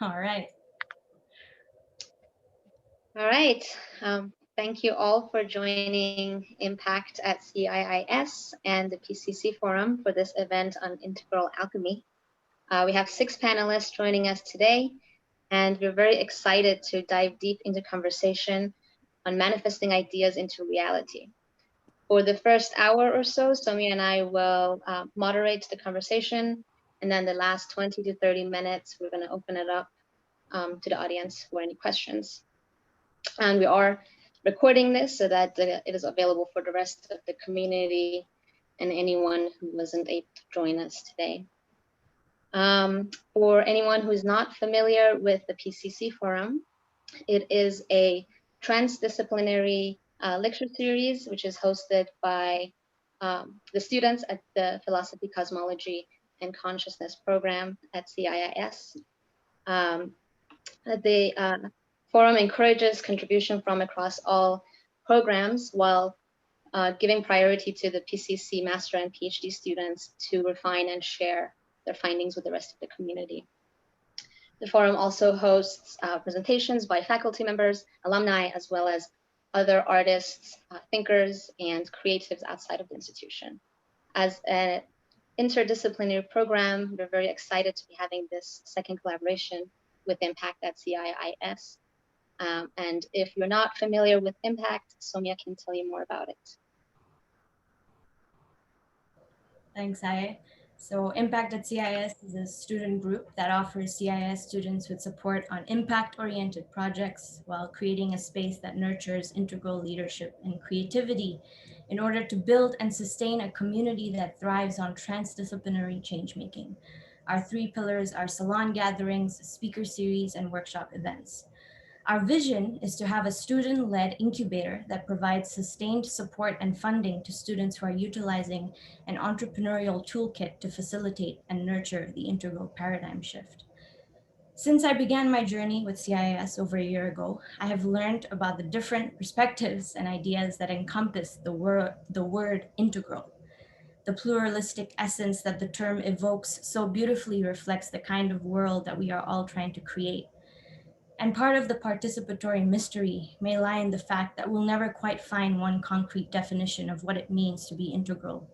All right. All right. Thank you all for joining Impact at CIIS and the PCC Forum for this event on integral alchemy. We have 6 panelists joining us today, and we're very excited to dive deep into conversation on manifesting ideas into reality. For the first hour or so, Somya and I will moderate the conversation, and then the last 20 to 30 minutes, we're going to open it up to the audience for any questions. And we are recording this so that it is available for the rest of the community and anyone who wasn't able to join us today. For anyone who is not familiar with the PCC Forum, it is a transdisciplinary lecture series which is hosted by the students at the Philosophy, Cosmology, and Consciousness program at CIIS. The forum encourages contribution from across all programs while giving priority to the PCC master and PhD students to refine and share their findings with the rest of the community. The forum also hosts presentations by faculty members, alumni, as well as other artists, thinkers, and creatives outside of the institution. As an interdisciplinary program, we're very excited to be having this second collaboration with Impact at CIIS. And if you're not familiar with Impact, Somya can tell you more about it. Thanks, Aya. So Impact at CIIS is a student group that offers CIIS students with support on impact-oriented projects while creating a space that nurtures integral leadership and creativity in order to build and sustain a community that thrives on transdisciplinary change-making. Our 3 pillars are salon gatherings, speaker series, and workshop events. Our vision is to have a student-led incubator that provides sustained support and funding to students who are utilizing an entrepreneurial toolkit to facilitate and nurture the integral paradigm shift. Since I began my journey with CIIS over a year ago, I have learned about the different perspectives and ideas that encompass the word integral. The pluralistic essence that the term evokes so beautifully reflects the kind of world that we are all trying to create. And part of the participatory mystery may lie in the fact that we'll never quite find one concrete definition of what it means to be integral.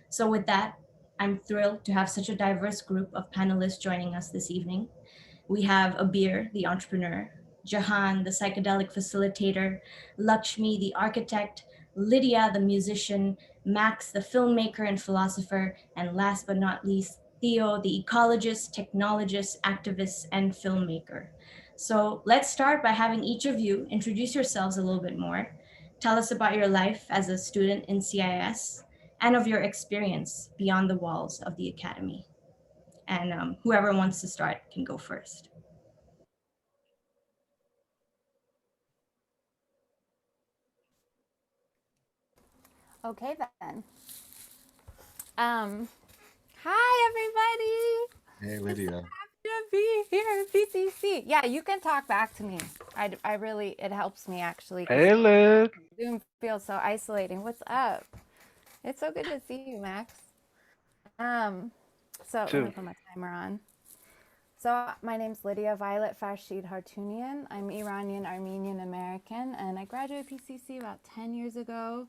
So with that, I'm thrilled to have such a diverse group of panelists joining us this evening. We have Abeer, the entrepreneur, Jahan, the psychedelic facilitator, Lakshmi, the architect, Lydia, the musician, Max, the filmmaker and philosopher, and last but not least, Theo, the ecologist, technologist, activist, and filmmaker. So let's start by having each of you introduce yourselves a little bit more. Tell us about your life as a student in CIIS and of your experience beyond the walls of the academy. And whoever wants to start can go first. Okay then. Hi everybody. Hey, Lydia. Happy to be here at PCC. Yeah, you can talk back to me. I really, it helps me actually. Hey, Lyd. Zoom feels so isolating. What's up? It's so good to see you, Max. So let me put my timer on. So my name's Lydia Violet Farshid-Harutoonian. I'm Iranian Armenian American, and I graduated PCC about 10 years ago.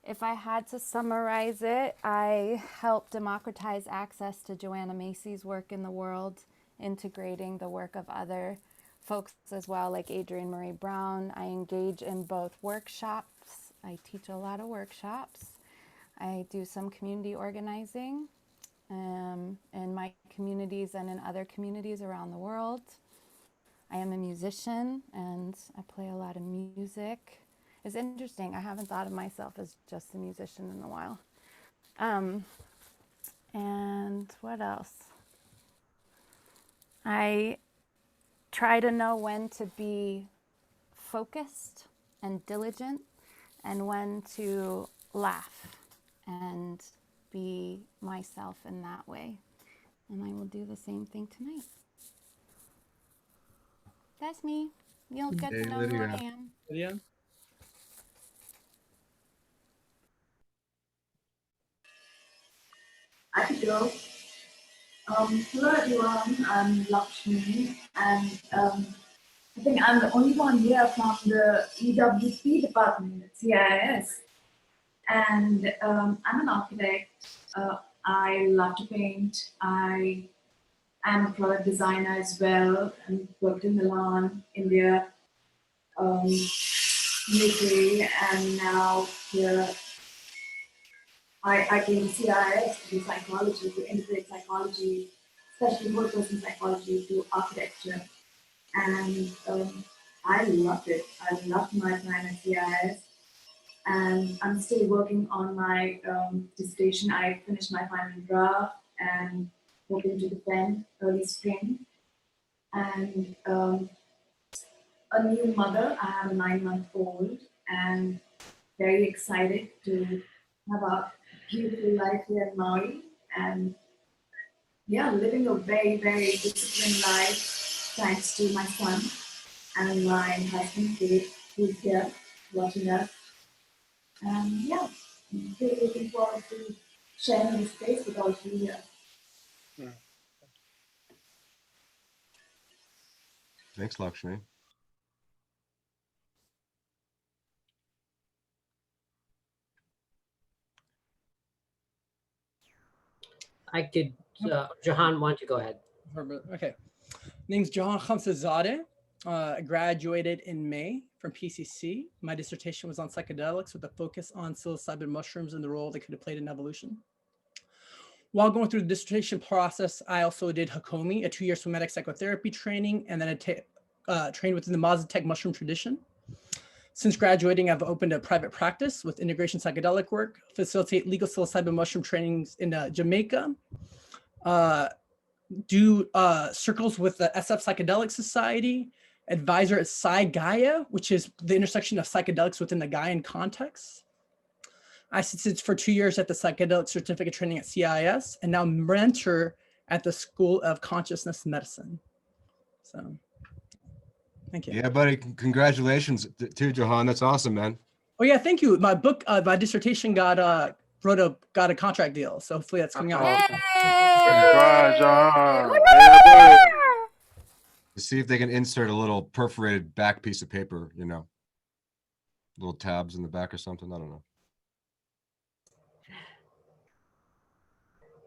If I had to summarize it, I helped democratize access to Joanna Macy's work in the world, integrating the work of other folks as well, like Adrienne Marie Brown. I engage in both workshops. I teach a lot of workshops. I do some community organizing in my communities and in other communities around the world. I am a musician and I play a lot of music. It's interesting. I haven't thought of myself as just a musician in a while. And what else? I try to know when to be focused and diligent and when to laugh and be myself in that way. And I will do the same thing tonight. That's me. You'll get to know who I am. Lydia? I could go. Hello everyone, I'm Lakshmi, and I think I'm the only one here from the EWP department at CIIS. And I'm an architect. I love to paint. I am a product designer as well, and worked in Milan, India, UK, and now here I came to CIIS to do psychology, to integrate psychology, especially whole-person psychology, to architecture. And I loved it. I loved my time at CIIS, and I'm still working on my dissertation. I finished my final draft and hoping to defend early spring. And a new mother. I have a 9-month-old, and very excited to have a beautiful life here in Maui. And yeah, living a very, very disciplined life thanks to my son and my husband, Dave, who's here watching us. And yeah, I'm really looking forward to sharing this space with all of you here. Thanks, Lakshmi. I could, Jahan, why don't you go ahead? Okay. Name's Jahan Khamsehzadeh. I graduated in May from PCC. My dissertation was on psychedelics with a focus on psilocybin mushrooms and the role they could have played in evolution. While going through the dissertation process, I also did Hakomi, a 2-year somatic psychotherapy training, and then I trained within the Mazatec mushroom tradition. Since graduating, I've opened a private practice with integration psychedelic work, facilitate legal psilocybin mushroom trainings in Jamaica, do circles with the SF Psychedelic Society, advisor at Psi Gaia, which is the intersection of psychedelics within the Gaian context. I assisted for 2 years at the psychedelic certificate training at CIIS, and now mentor at the School of Consciousness Medicine. So, thank you. Yeah, buddy, congratulations to Jahan. That's awesome, man. Oh yeah, thank you. My book, my dissertation got a contract deal, so hopefully that's coming out. Congrats, Jahan. To see if they can insert a little perforated back piece of paper, you know, little tabs in the back or something. I don't know.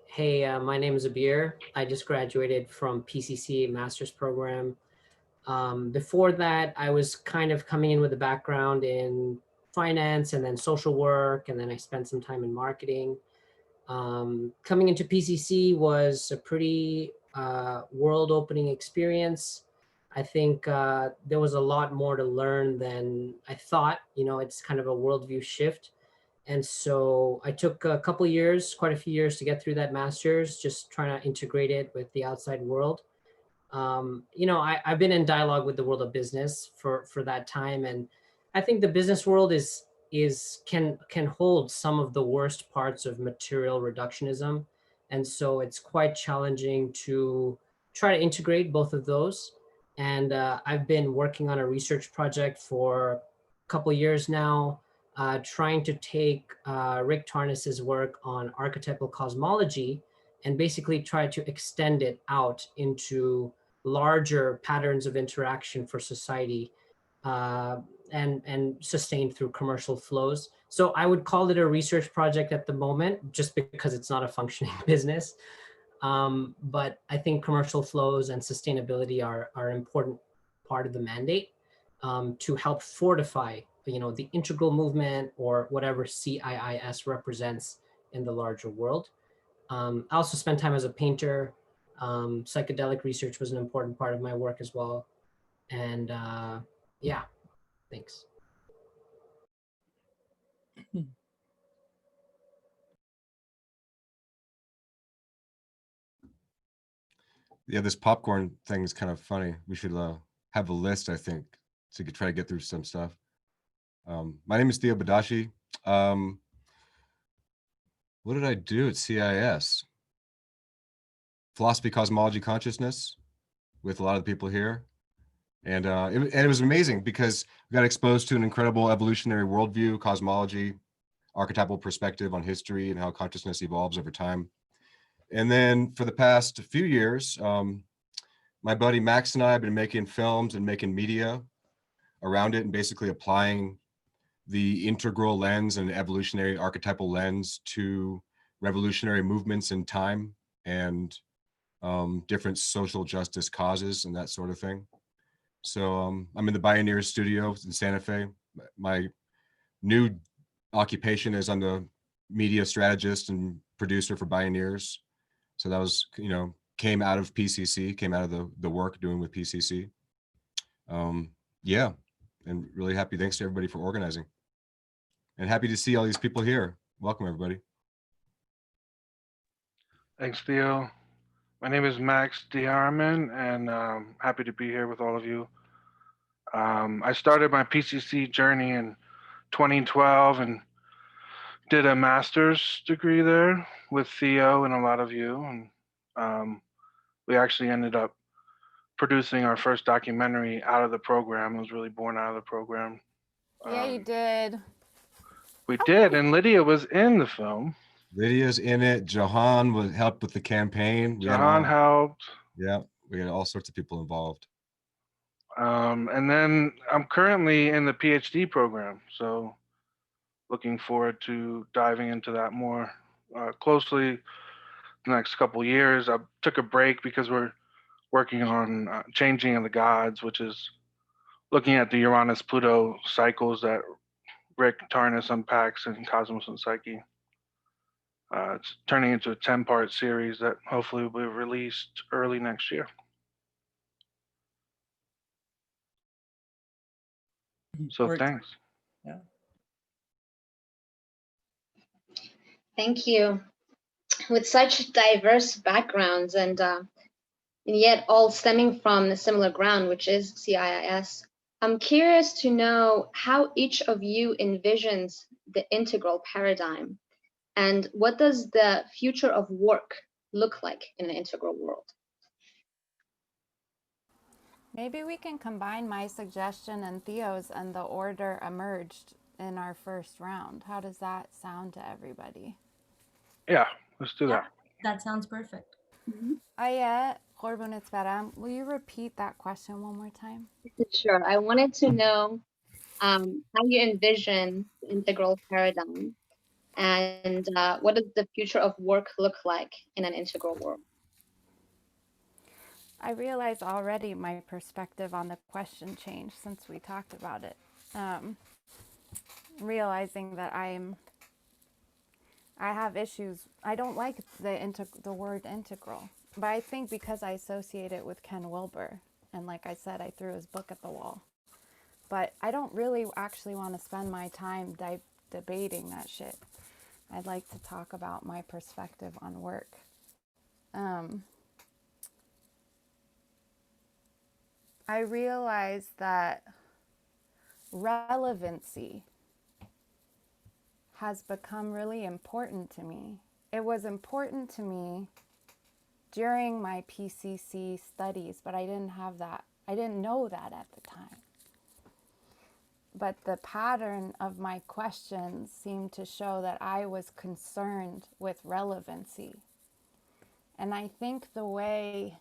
Hey, my name is Abeer. I just graduated from PCC master's program. Before that, I was kind of coming in with a background in finance and then social work, and then I spent some time in marketing. Coming into PCC was a pretty world-opening experience. I think there was a lot more to learn than I thought. You know, it's kind of a worldview shift. And so I took a couple of years, quite a few years to get through that master's, just trying to integrate it with the outside world. You know, I've been in dialogue with the world of business for that time. And I think the business world can hold some of the worst parts of material reductionism. And so it's quite challenging to try to integrate both of those. And I've been working on a research project for a couple of years now, trying to take Rick Tarnas's work on archetypal cosmology and basically try to extend it out into larger patterns of interaction for society and sustained through commercial flows. So I would call it a research project at the moment, just because it's not a functioning business. But I think commercial flows and sustainability are an important part of the mandate to help fortify, you know, the integral movement or whatever CIIS represents in the larger world. I also spent time as a painter. Psychedelic research was an important part of my work as well. And yeah, thanks. Yeah, this popcorn thing is kind of funny. We should have a list, I think, to try to get through some stuff. My name is Theo Badashi. What did I do at CIIS? Philosophy, cosmology, consciousness with a lot of the people here. And it was amazing because we got exposed to an incredible evolutionary worldview, cosmology, archetypal perspective on history and how consciousness evolves over time. And then for the past few years, my buddy Max and I have been making films and making media around it and basically applying the integral lens and evolutionary archetypal lens to revolutionary movements in time and different social justice causes and that sort of thing. So I'm in the Bioneers studio in Santa Fe. My new occupation is I'm the media strategist and producer for Bioneers. So that was, came out of PCC, came out of the work doing with PCC. Yeah, and really happy. Thanks to everybody for organizing. And happy to see all these people here. Welcome, everybody. Thanks, Theo. My name is Max DeArmon, and happy to be here with all of you. I started my PCC journey in 2012 and did a master's degree there with Theo and a lot of you. And we actually ended up producing our first documentary out of the program. It was really born out of the program. Yeah, you did. We did, and Lydia was in the film. Lydia's in it. Jahan was helped with the campaign. Jahan helped. Yeah, we had all sorts of people involved. And then I'm currently in the PhD program, so looking forward to diving into that more closely the next couple years. I took a break because we're working on Changing of the Gods, which is looking at the Uranus-Pluto cycles that Rick Tarnas unpacks in Cosmos and Psyche. It's turning into a 10-part series that hopefully will be released early next year. So thanks. Yeah. Thank you. With such diverse backgrounds and yet all stemming from a similar ground, which is CIIS, I'm curious to know how each of you envisions the integral paradigm and what does the future of work look like in an integral world? Maybe we can combine my suggestion and Theo's, and the order emerged in our first round. How does that sound to everybody? Yeah, let's do that. That sounds perfect. Will you repeat that question one more time? Sure. I wanted to know how you envision the integral paradigm and what does the future of work look like in an integral world? I realize already my perspective on the question changed since we talked about it. Realizing that I have issues. I don't like the word integral, but I think because I associate it with Ken Wilber, and like I said, I threw his book at the wall. But I don't really actually want to spend my time debating that shit. I'd like to talk about my perspective on work. I realize that relevancy has become really important to me. It was important to me during my PCC studies, but I didn't have that. I didn't know that at the time. But the pattern of my questions seemed to show that I was concerned with relevancy. And I think the way,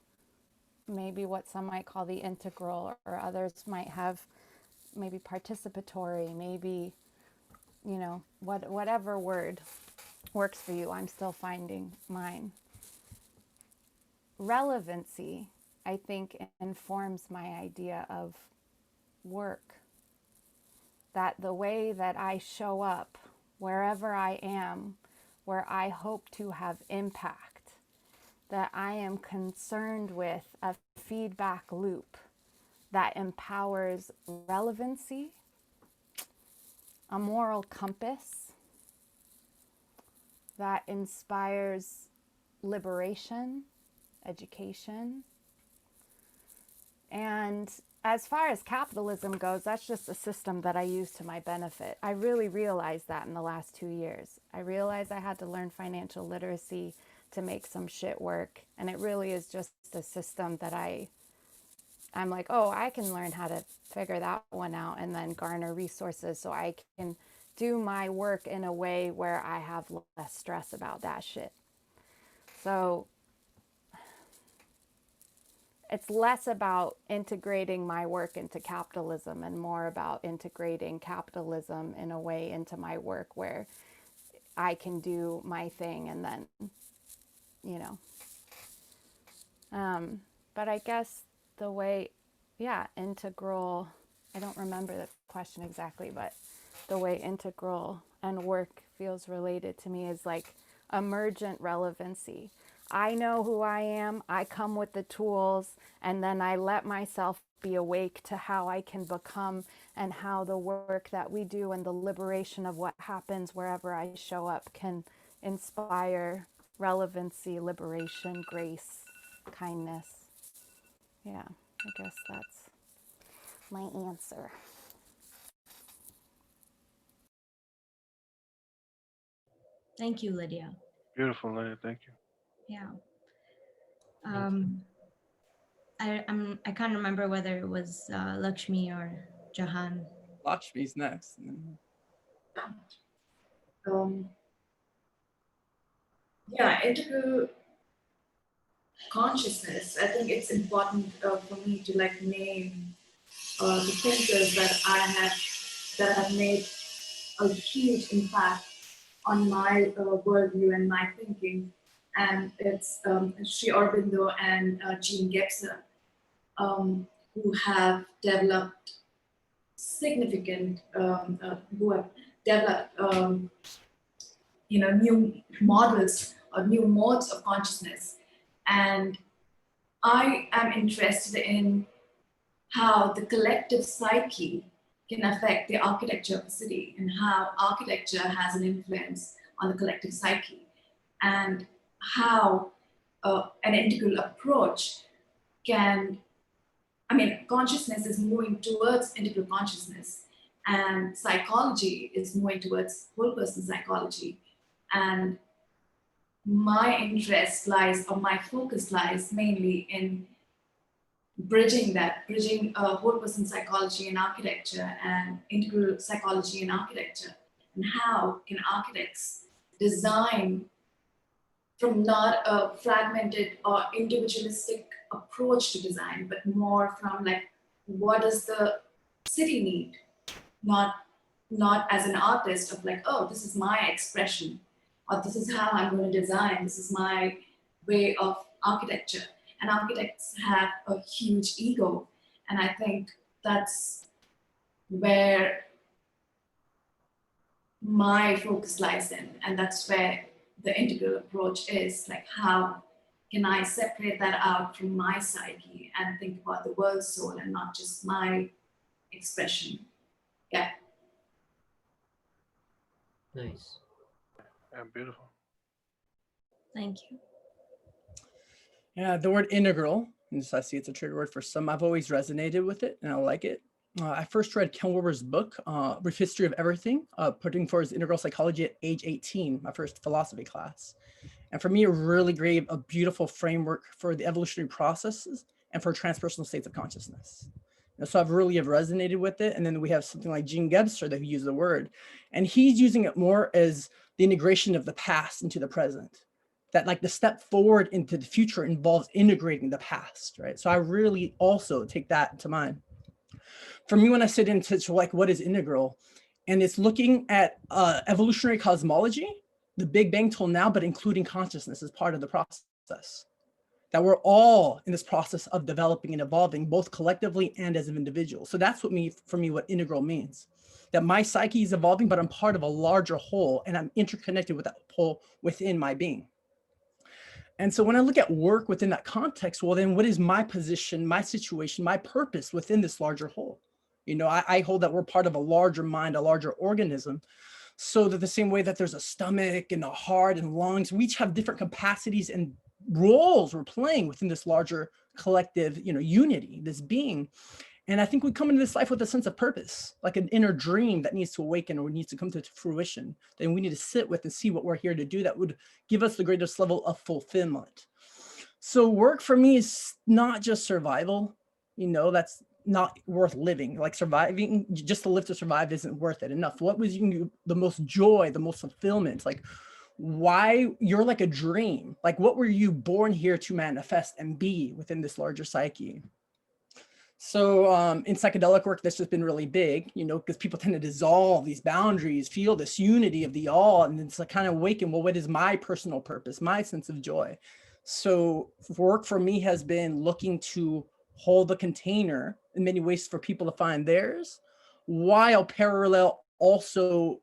maybe what some might call the integral, or others might have maybe participatory, maybe, whatever word works for you, I'm still finding mine. Relevancy, I think, informs my idea of work. That the way that I show up wherever I am, where I hope to have impact, that I am concerned with a feedback loop that empowers relevancy, a moral compass that inspires liberation, education. And as far as capitalism goes, that's just a system that I use to my benefit. I really realized that in the last 2 years. I realized I had to learn financial literacy to make some shit work. And it really is just a system that I'm like, oh, I can learn how to figure that one out and then garner resources so I can do my work in a way where I have less stress about that shit. So it's less about integrating my work into capitalism and more about integrating capitalism in a way into my work where I can do my thing and then, you know. But I guess the way, integral, I don't remember the question exactly, but the way integral and work feels related to me is like emergent relevancy. I know who I am, I come with the tools, and then I let myself be awake to how I can become and how the work that we do and the liberation of what happens wherever I show up can inspire relevancy, liberation, grace, kindness. Yeah, I guess that's my answer. Thank you, Lydia. Beautiful, Lydia. Thank you. Yeah. I can't remember whether it was Lakshmi or Jahan. Lakshmi's next. Yeah, integral consciousness. I think it's important for me to like name the thinkers that have made a huge impact on my worldview and my thinking. And it's Sri Aurobindo and Jean Gebser, who have developed significant, who have developed, new models or new modes of consciousness. And I am interested in how the collective psyche can affect the architecture of a city and how architecture has an influence on the collective psyche, and how an integral approach can, consciousness is moving towards integral consciousness, and psychology is moving towards whole person psychology. And my interest lies, or my focus lies mainly in bridging whole person psychology and architecture and integral psychology and architecture, and how can architects design from not a fragmented or individualistic approach to design, but more from like, what does the city need? Not as an artist of like, oh, this is my expression, or this is how I'm going to design, this is my way of architecture. And architects have a huge ego. And I think that's where my focus lies in. And that's where the integral approach is, like, how can I separate that out from my psyche and think about the world soul and not just my expression. Yeah. Nice. Yeah, beautiful. Thank you. Yeah, the word integral, and so I see it's a trigger word for some. I've always resonated with it, and I like it. I first read Ken Wilber's book, Brief History of Everything, putting forth integral psychology at age 18, my first philosophy class. And for me, it really gave a beautiful framework for the evolutionary processes and for transpersonal states of consciousness. And so I've really resonated with it. And then we have something like Jean Gebser that used the word, and he's using it more as the integration of the past into the present. That like the step forward into the future involves integrating the past, right? So I really also take that to mind. For me, when I sit into like what is integral, and it's looking at evolutionary cosmology, the Big Bang till now, but including consciousness as part of the process. That we're all in this process of developing and evolving, both collectively and as an individual. So that's what for me, what integral means. That my psyche is evolving, but I'm part of a larger whole, and I'm interconnected with that whole within my being. And so when I look at work within that context, well, then what is my position, my situation, my purpose within this larger whole? You know, I hold that we're part of a larger mind, a larger organism. So that the same way that there's a stomach and a heart and lungs, we each have different capacities and roles we're playing within this larger collective, unity, this being. And I think we come into this life with a sense of purpose, like an inner dream that needs to awaken or needs to come to fruition. Then we need to sit with and see what we're here to do that would give us the greatest level of fulfillment. So work for me is not just survival, that's not worth living. Like surviving, just to live to survive isn't worth it enough. What was you the most joy, the most fulfillment? Like why you're like a dream. Like, what were you born here to manifest and be within this larger psyche? So in psychedelic work, this has been really big, you know, because people tend to dissolve these boundaries, feel this unity of the all, and it's like kind of awaken, well, what is my personal purpose, my sense of joy? So work for me has been looking to hold the container in many ways for people to find theirs, while parallel also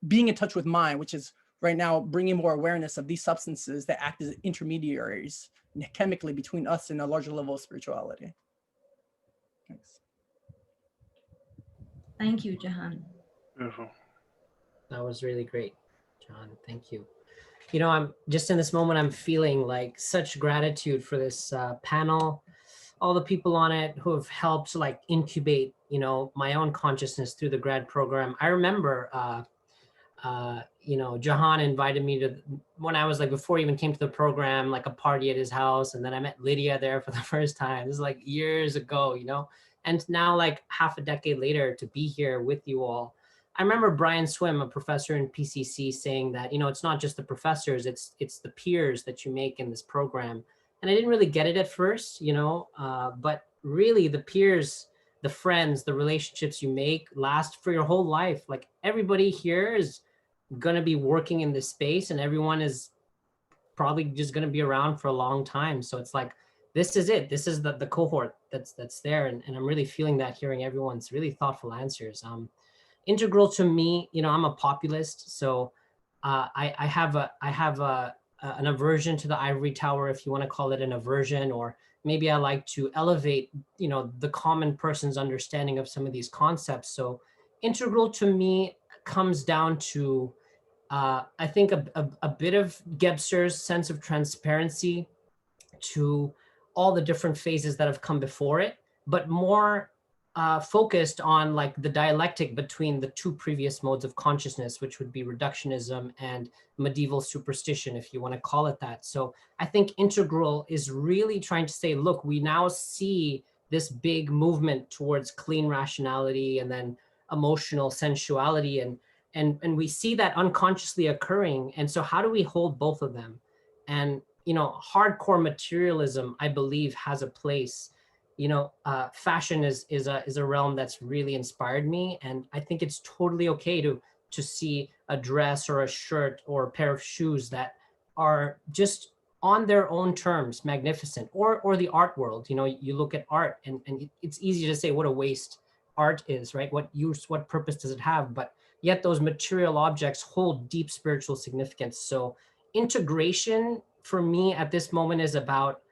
being in touch with mine, which is right now bringing more awareness of these substances that act as intermediaries chemically between us and a larger level of spirituality. Thanks. Thank you, Jahan. Beautiful. That was really great, John. Thank you. You know, I'm just in this moment, I'm feeling like such gratitude for this panel, all the people on it who have helped like incubate, you know, my own consciousness through the grad program. I remember, you know, Jahan invited me to, when I was like, before he even came to the program, like a party at his house. And then I met Lydia there for the first time. This is like years ago, you know, and now like half a decade later to be here with you all. I remember Brian Swim, a professor in PCC, saying that, you know, it's not just the professors, it's the peers that you make in this program. And I didn't really get it at first, you know, but really the peers, the friends, the relationships you make last for your whole life. Like everybody here is going to be working in this space and everyone is probably just going to be around for a long time. So it's like, this is it. This is the cohort that's there. And I'm really feeling that, hearing everyone's really thoughtful answers. Integral to me, you know, I'm a populist, so I have an aversion to the ivory tower, if you want to call it an aversion, or maybe I like to elevate, you know, the common person's understanding of some of these concepts. So integral to me comes down to, I think a bit of Gebser's sense of transparency to all the different phases that have come before it, but more focused on like the dialectic between the two previous modes of consciousness, which would be reductionism and medieval superstition, if you want to call it that. So I think integral is really trying to say, look, we now see this big movement towards clean rationality and then emotional sensuality, and we see that unconsciously occurring. And so how do we hold both of them? And, you know, hardcore materialism, I believe, has a place. You know, fashion is a realm that's really inspired me, and I think it's totally okay to see a dress or a shirt or a pair of shoes that are just on their own terms magnificent, or the art world. You know, you look at art and it's easy to say what a waste art is, right? What use, what purpose does it have? But yet those material objects hold deep spiritual significance. So integration for me at this moment is about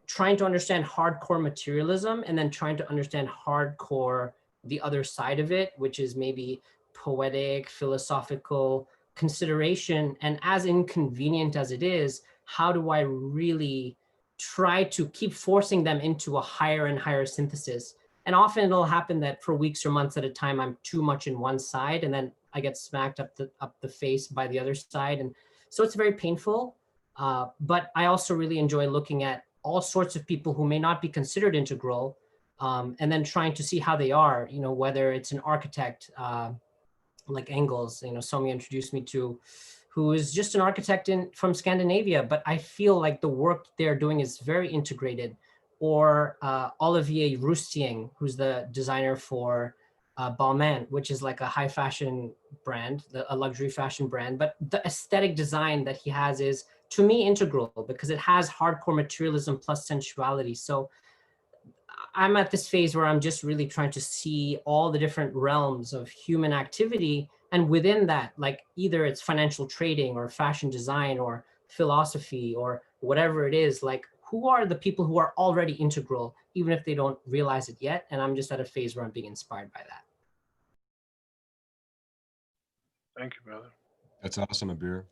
trying to understand hardcore materialism and then trying to understand hardcore the other side of it, which is maybe poetic, philosophical consideration. And as inconvenient as it is, how do I really try to keep forcing them into a higher and higher synthesis? And often it'll happen that for weeks or months at a time, I'm too much in one side, and then I get smacked up the face by the other side. And so it's very painful. But I also really enjoy looking at all sorts of people who may not be considered integral, and then trying to see how they are, you know, whether it's an architect like Engels, you know, Somya introduced me to, who is just an architect from Scandinavia, but I feel like the work they're doing is very integrated. Or Olivier Roustieng, who's the designer for Balmain, which is like a high fashion brand, a luxury fashion brand, but the aesthetic design that he has is, to me, integral because it has hardcore materialism plus sensuality. So I'm at this phase where I'm just really trying to see all the different realms of human activity. And within that, like either it's financial trading or fashion design or philosophy or whatever it is, like who are the people who are already integral, even if they don't realize it yet? And I'm just at a phase where I'm being inspired by that. Thank you, brother. That's awesome, Abeer.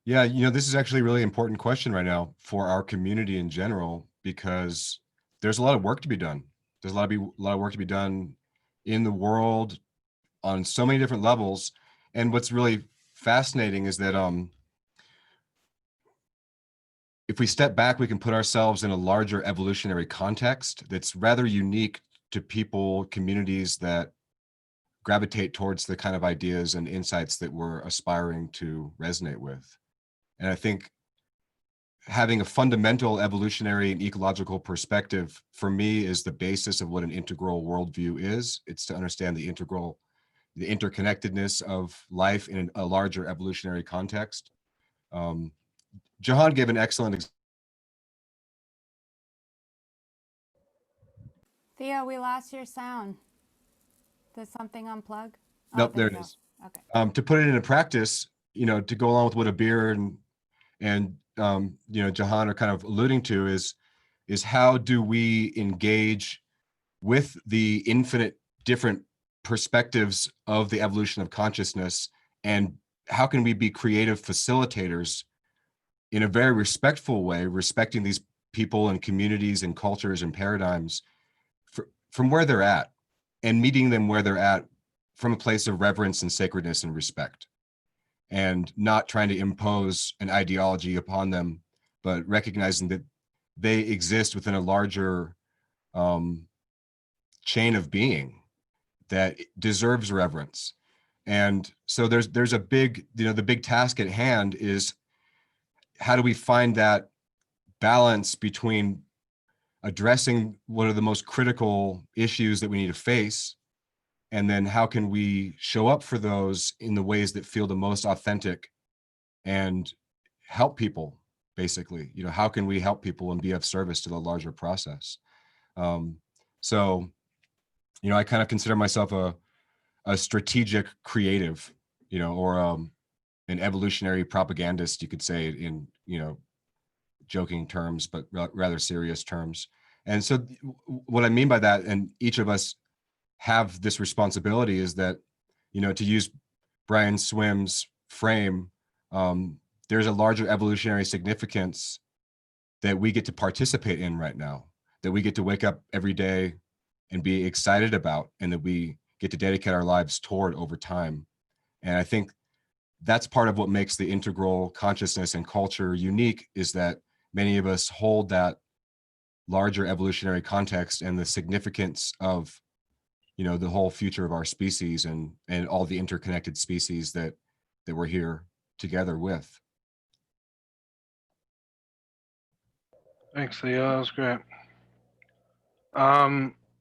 Yeah, you know, this is actually a really important question right now for our community in general, because there's a lot of work to be done. There's a lot of work to be done in the world on so many different levels. And what's really fascinating is that if we step back, we can put ourselves in a larger evolutionary context that's rather unique to people, communities that gravitate towards the kind of ideas and insights that we're aspiring to resonate with. And I think having a fundamental evolutionary and ecological perspective for me is the basis of what an integral worldview is. It's to understand the interconnectedness of life in a larger evolutionary context. Jahan gave an excellent example. Theo, we lost your sound. Did something unplug? Nope, there there it is. Okay. To put it into practice, to go along with what Abeer and Jahan are kind of alluding to is how do we engage with the infinite different perspectives of the evolution of consciousness, and how can we be creative facilitators in a very respectful way, respecting these people and communities and cultures and paradigms from where they're at, and meeting them where they're at from a place of reverence and sacredness and respect, and not trying to impose an ideology upon them, but recognizing that they exist within a larger chain of being that deserves reverence. And so there's a big, the big task at hand is how do we find that balance between addressing what are the most critical issues that we need to face, and then how can we show up for those in the ways that feel the most authentic and help people, basically. How can we help people and be of service to the larger process? So I kind of consider myself a strategic creative, or an evolutionary propagandist, you could say, in joking terms, but rather serious terms. And so what I mean by that, and each of us have this responsibility, is that, to use Brian Swim's frame, there's a larger evolutionary significance that we get to participate in right now, that we get to wake up every day and be excited about, and that we get to dedicate our lives toward over time. And I think that's part of what makes the integral consciousness and culture unique, is that many of us hold that larger evolutionary context and the significance of, the whole future of our species and all the interconnected species that we're here together with. Thanks, Theo. That was great.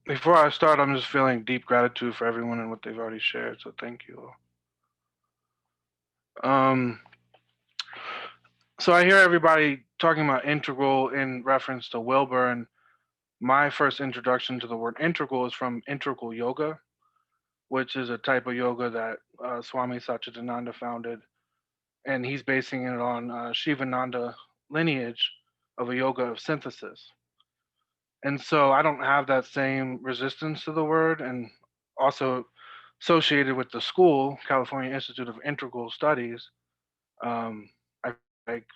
Before I start, I'm just feeling deep gratitude for everyone and what they've already shared. So thank you all. So I hear everybody talking about integral in reference to Wilbur, and my first introduction to the word integral is from integral yoga, which is a type of yoga that Swami Satchidananda founded, and he's basing it on Shivananda lineage of a yoga of synthesis. And so I don't have that same resistance to the word, and also associated with the school, California Institute of Integral Studies, I like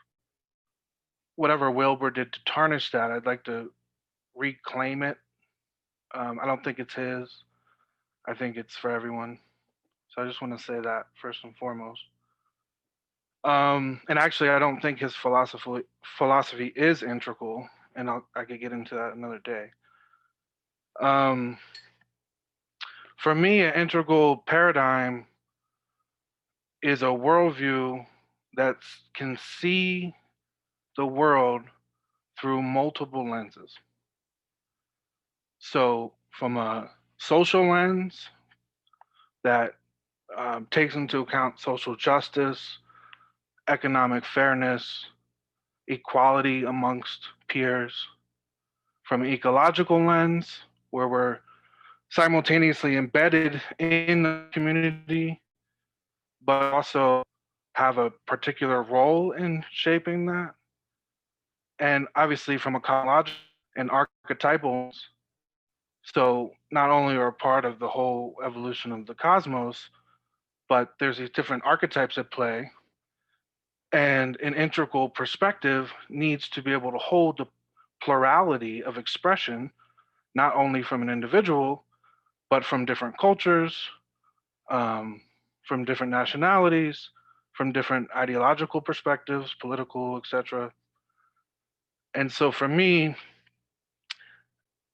whatever Wilbur did to tarnish that, I'd like to reclaim it. I don't think it's his. I think it's for everyone. So I just want to say that first and foremost. And actually, I don't think his philosophy is integral, and I could get into that another day. For me, an integral paradigm is a worldview that can see the world through multiple lenses. So from a social lens that takes into account social justice, economic fairness, equality amongst peers. From an ecological lens, where we're simultaneously embedded in the community, but also have a particular role in shaping that. And obviously from a cosmological and archetypal, so not only are part of the whole evolution of the cosmos, but there's these different archetypes at play. And an integral perspective needs to be able to hold the plurality of expression, not only from an individual, but from different cultures, from different nationalities, from different ideological perspectives, political, etc. And so for me,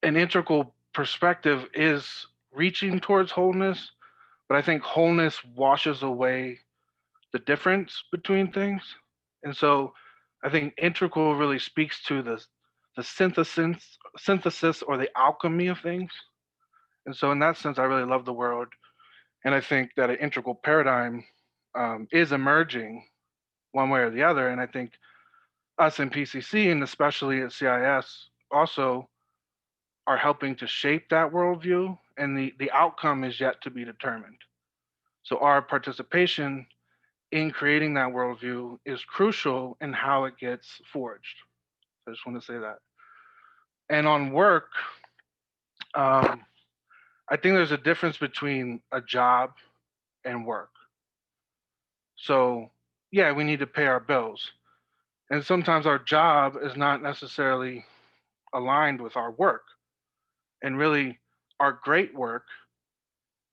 an integral perspective is reaching towards wholeness, but I think wholeness washes away the difference between things. And so I think integral really speaks to the synthesis or the alchemy of things. And so in that sense, I really love the word. And I think that an integral paradigm is emerging one way or the other. And I think us in PCC and especially at CIS also are helping to shape that worldview, and the outcome is yet to be determined. So our participation in creating that worldview is crucial in how it gets forged. I just want to say that. And on work, I think there's a difference between a job and work. So yeah, we need to pay our bills. And sometimes our job is not necessarily aligned with our work. And really, our great work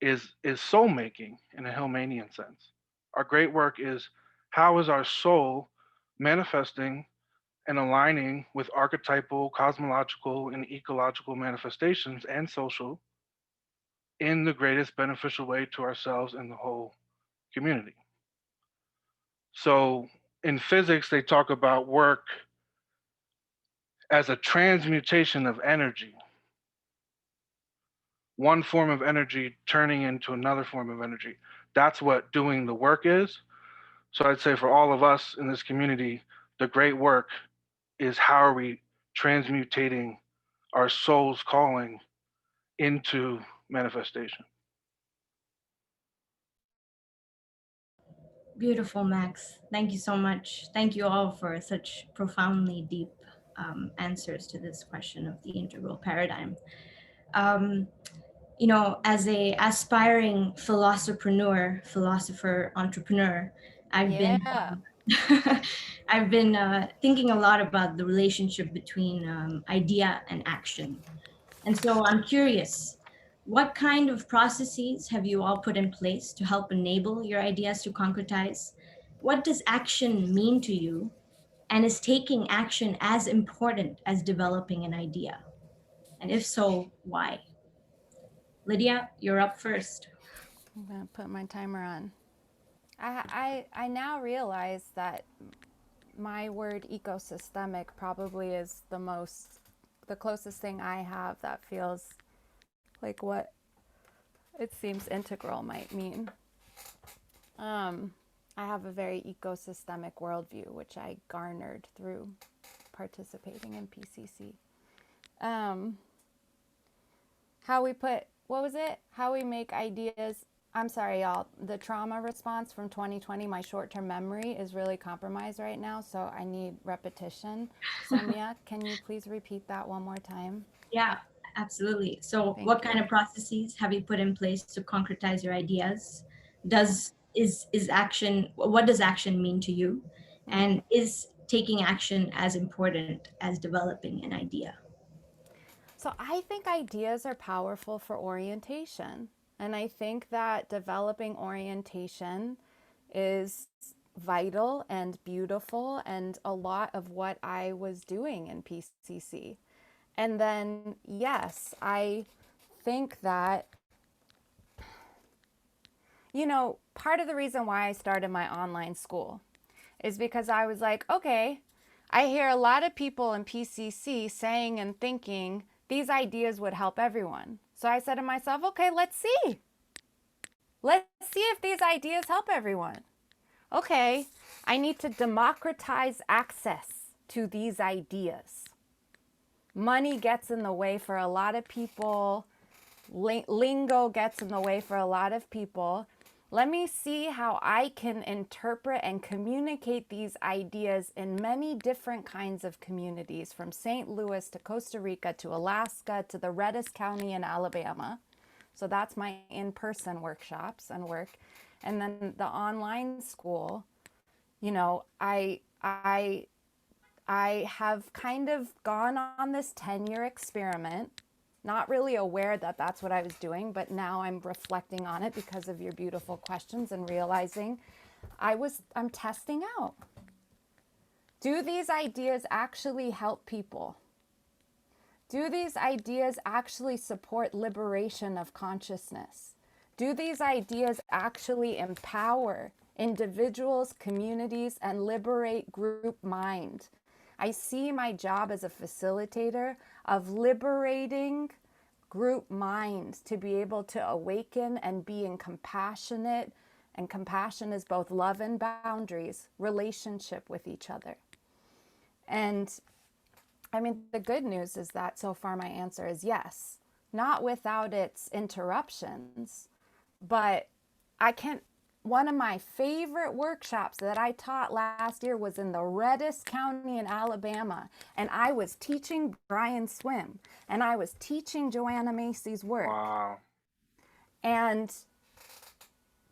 is soul making in a Hillmanian sense. Our great work is how is our soul manifesting and aligning with archetypal, cosmological, and ecological manifestations and social in the greatest beneficial way to ourselves and the whole community. So in physics, they talk about work as a transmutation of energy, one form of energy turning into another form of energy. That's what doing the work is. So I'd say for all of us in this community, the great work is how are we transmutating our soul's calling into manifestation. Beautiful, Max. Thank you so much. Thank you all for such profoundly deep answers to this question of the integral paradigm. You know, as a aspiring philosopher, entrepreneur, I've been I've been thinking a lot about the relationship between idea and action. And so I'm curious, what kind of processes have you all put in place to help enable your ideas to concretize? What does action mean to you? And is taking action as important as developing an idea? And if so, why? Lydia, you're up first. I'm gonna put my timer on. I now realize that my word ecosystemic probably is the closest thing I have that feels like what it seems integral might mean. I have a very ecosystemic worldview, which I garnered through participating in PCC. How we make ideas. I'm sorry, y'all. The trauma response from 2020, my short-term memory is really compromised right now, so I need repetition. Somya, can you please repeat that one more time? Yeah, absolutely. So what kind of processes have you put in place to concretize your ideas? What does action mean to you? And is taking action as important as developing an idea? So I think ideas are powerful for orientation. And I think that developing orientation is vital and beautiful and a lot of what I was doing in PCC. And then, yes, I think that, you know, part of the reason why I started my online school is because I was like, okay, I hear a lot of people in PCC saying and thinking these ideas would help everyone. So I said to myself, okay, let's see. Let's see if these ideas help everyone. Okay, I need to democratize access to these ideas. Money gets in the way for a lot of people. Lingo gets in the way for a lot of people. Let me see how I can interpret and communicate these ideas in many different kinds of communities, from St. Louis to Costa Rica to Alaska to the reddest county in Alabama. So that's my in-person workshops and work. And then the online school, you know, I have kind of gone on this 10-year experiment, not really aware that that's what I was doing, but now I'm reflecting on it because of your beautiful questions and realizing I'm testing out. Do these ideas actually help people? Do these ideas actually support liberation of consciousness? Do these ideas actually empower individuals, communities, and liberate group mind? I see my job as a facilitator of liberating group minds to be able to awaken and being compassionate, and compassion is both love and boundaries, relationship with each other. And I mean, the good news is that so far my answer is yes, not without its interruptions, but one of my favorite workshops that I taught last year was in the reddest county in Alabama. And I was teaching Brian Swim, and I was teaching Joanna Macy's work. Wow. And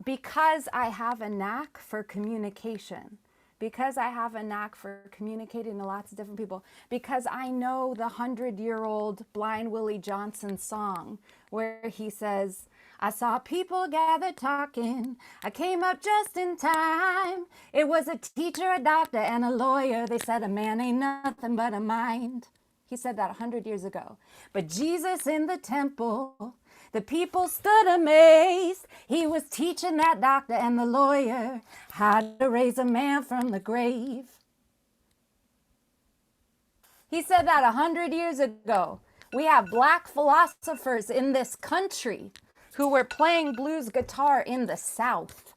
because I have a knack for communication, because I have a knack for communicating to lots of different people, because I know the 100-year-old Blind Willie Johnson song where he says, I saw people gather talking. I came up just in time. It was a teacher, a doctor, and a lawyer. They said a man ain't nothing but a mind. He said that 100 years ago. But Jesus in the temple, the people stood amazed. He was teaching that doctor and the lawyer how to raise a man from the grave. He said that 100 years ago. We have black philosophers in this country who were playing blues guitar in the South.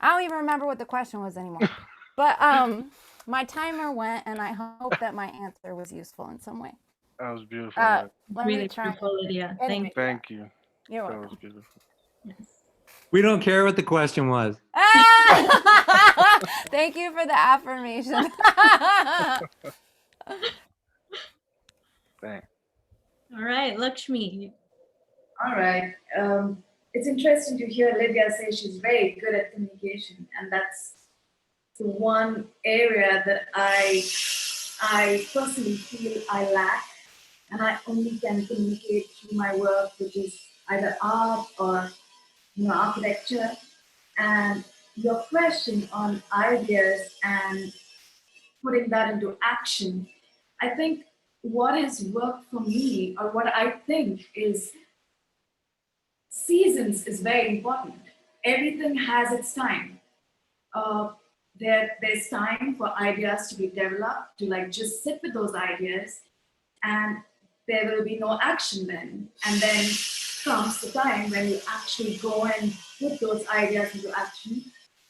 I don't even remember what the question was anymore. But my timer went, and I hope that my answer was useful in some way. That was beautiful. Let Really me try. beautiful, Lydia. Anyway, Thank you. You're That welcome. was beautiful. Yes. We don't care what the question was. Ah! Thank you for the affirmation. Thanks. All right, Lakshmi. All right. It's interesting to hear Lydia say she's very good at communication, and that's the one area that I personally feel I lack, and I only can communicate through my work, which is either art or architecture. And your question on ideas and putting that into action, I think what has worked for me, or what I think is, seasons is very important. Everything has its time. There's time for ideas to be developed, to like just sit with those ideas, and there will be no action then. And then comes the time when you actually go and put those ideas into action.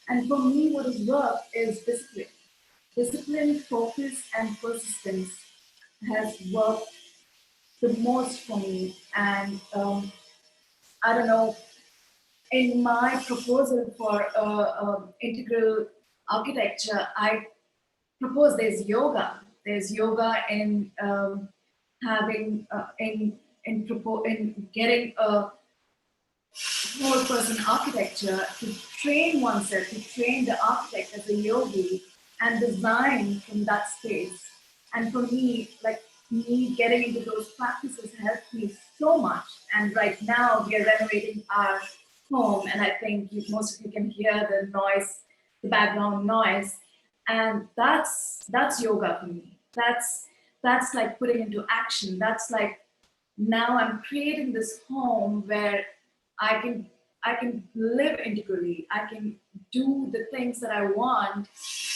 And for me, what has worked is discipline. Discipline, focus, and persistence has worked the most for me. And I don't know, in my proposal for integral architecture, I propose there's yoga. There's yoga in having in getting a whole person architecture, to train oneself, to train the architect as a yogi and design from that space. And for me, me getting into those practices helped me so much. And right now we are renovating our home, and I think most of you can hear the noise, the background noise, and that's yoga for me. That's like putting into action. That's like, now I'm creating this home where I can live integrally. I can do the things that I want,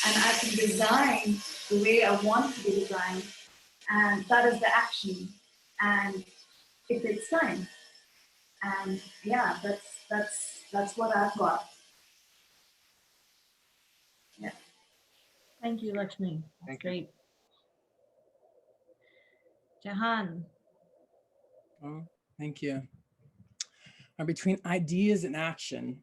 and I can design the way I want to be designed. And that is the action, and it takes time. And yeah, that's what I've got. Yeah. Thank you, Lakshmi. That's Thank you. great. Jahan. Oh, thank you. Between ideas and action,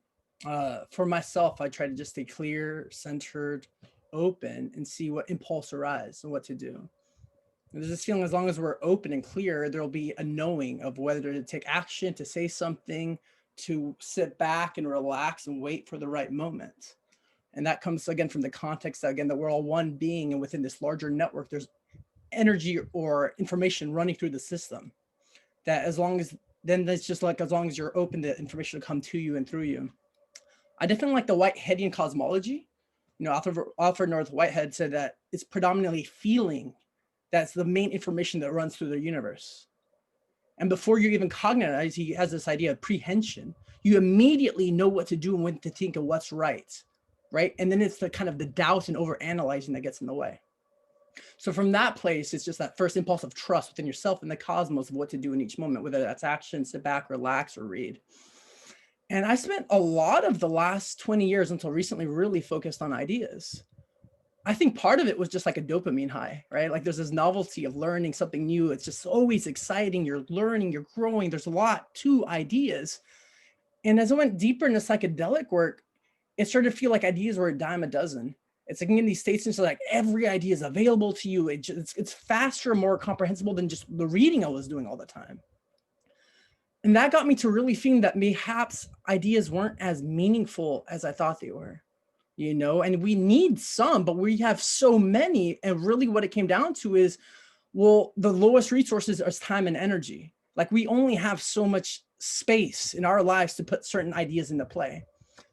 for myself, I try to just stay clear, centered, open, and see what impulse arise and what to do. And there's this feeling, as long as we're open and clear, there'll be a knowing of whether to take action, to say something, to sit back and relax and wait for the right moment. And that comes again from the context that, again, that we're all one being, and within this larger network, there's energy or information running through the system. That as long as, then that's just like, as long as you're open, the information will come to you and through you. I definitely like the Whiteheadian cosmology. Alfred North Whitehead said that it's predominantly feeling that's the main information that runs through the universe. And before you even cognize, he has this idea of prehension. You immediately know what to do and when to think of what's right, right? And then it's the kind of the doubt and overanalyzing that gets in the way. So from that place, it's just that first impulse of trust within yourself and the cosmos of what to do in each moment, whether that's action, sit back, relax, or read. And I spent a lot of the last 20 years until recently really focused on ideas. I think part of it was just like a dopamine high, right? Like there's this novelty of learning something new. It's just always exciting. You're learning, you're growing. There's a lot to ideas. And as I went deeper into psychedelic work, it started to feel like ideas were a dime a dozen. It's like in these states, and so like every idea is available to you. It's faster, more comprehensible than just the reading I was doing all the time. And that got me to really feeling that perhaps ideas weren't as meaningful as I thought they were. You know, and we need some, but we have so many. And really what it came down to is, well, the lowest resources is time and energy. Like we only have so much space in our lives to put certain ideas into play.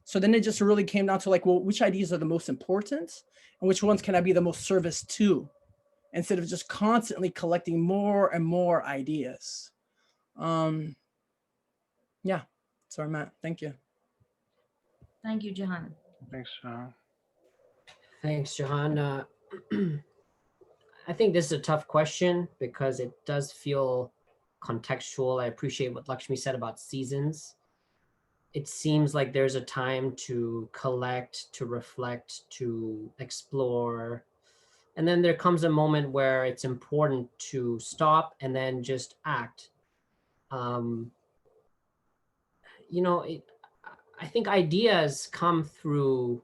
So then it just really came down to like, well, which ideas are the most important and which ones can I be the most service to, instead of just constantly collecting more and more ideas. Yeah, that's where I'm at. Thank you. Thank you, Jahan. Thanks, Jahan. Thanks, Jahan. I think this is a tough question because it does feel contextual. I appreciate what Lakshmi said about seasons. It seems like there's a time to collect, to reflect, to explore. And then there comes a moment where it's important to stop and then just act. You know, I think ideas come through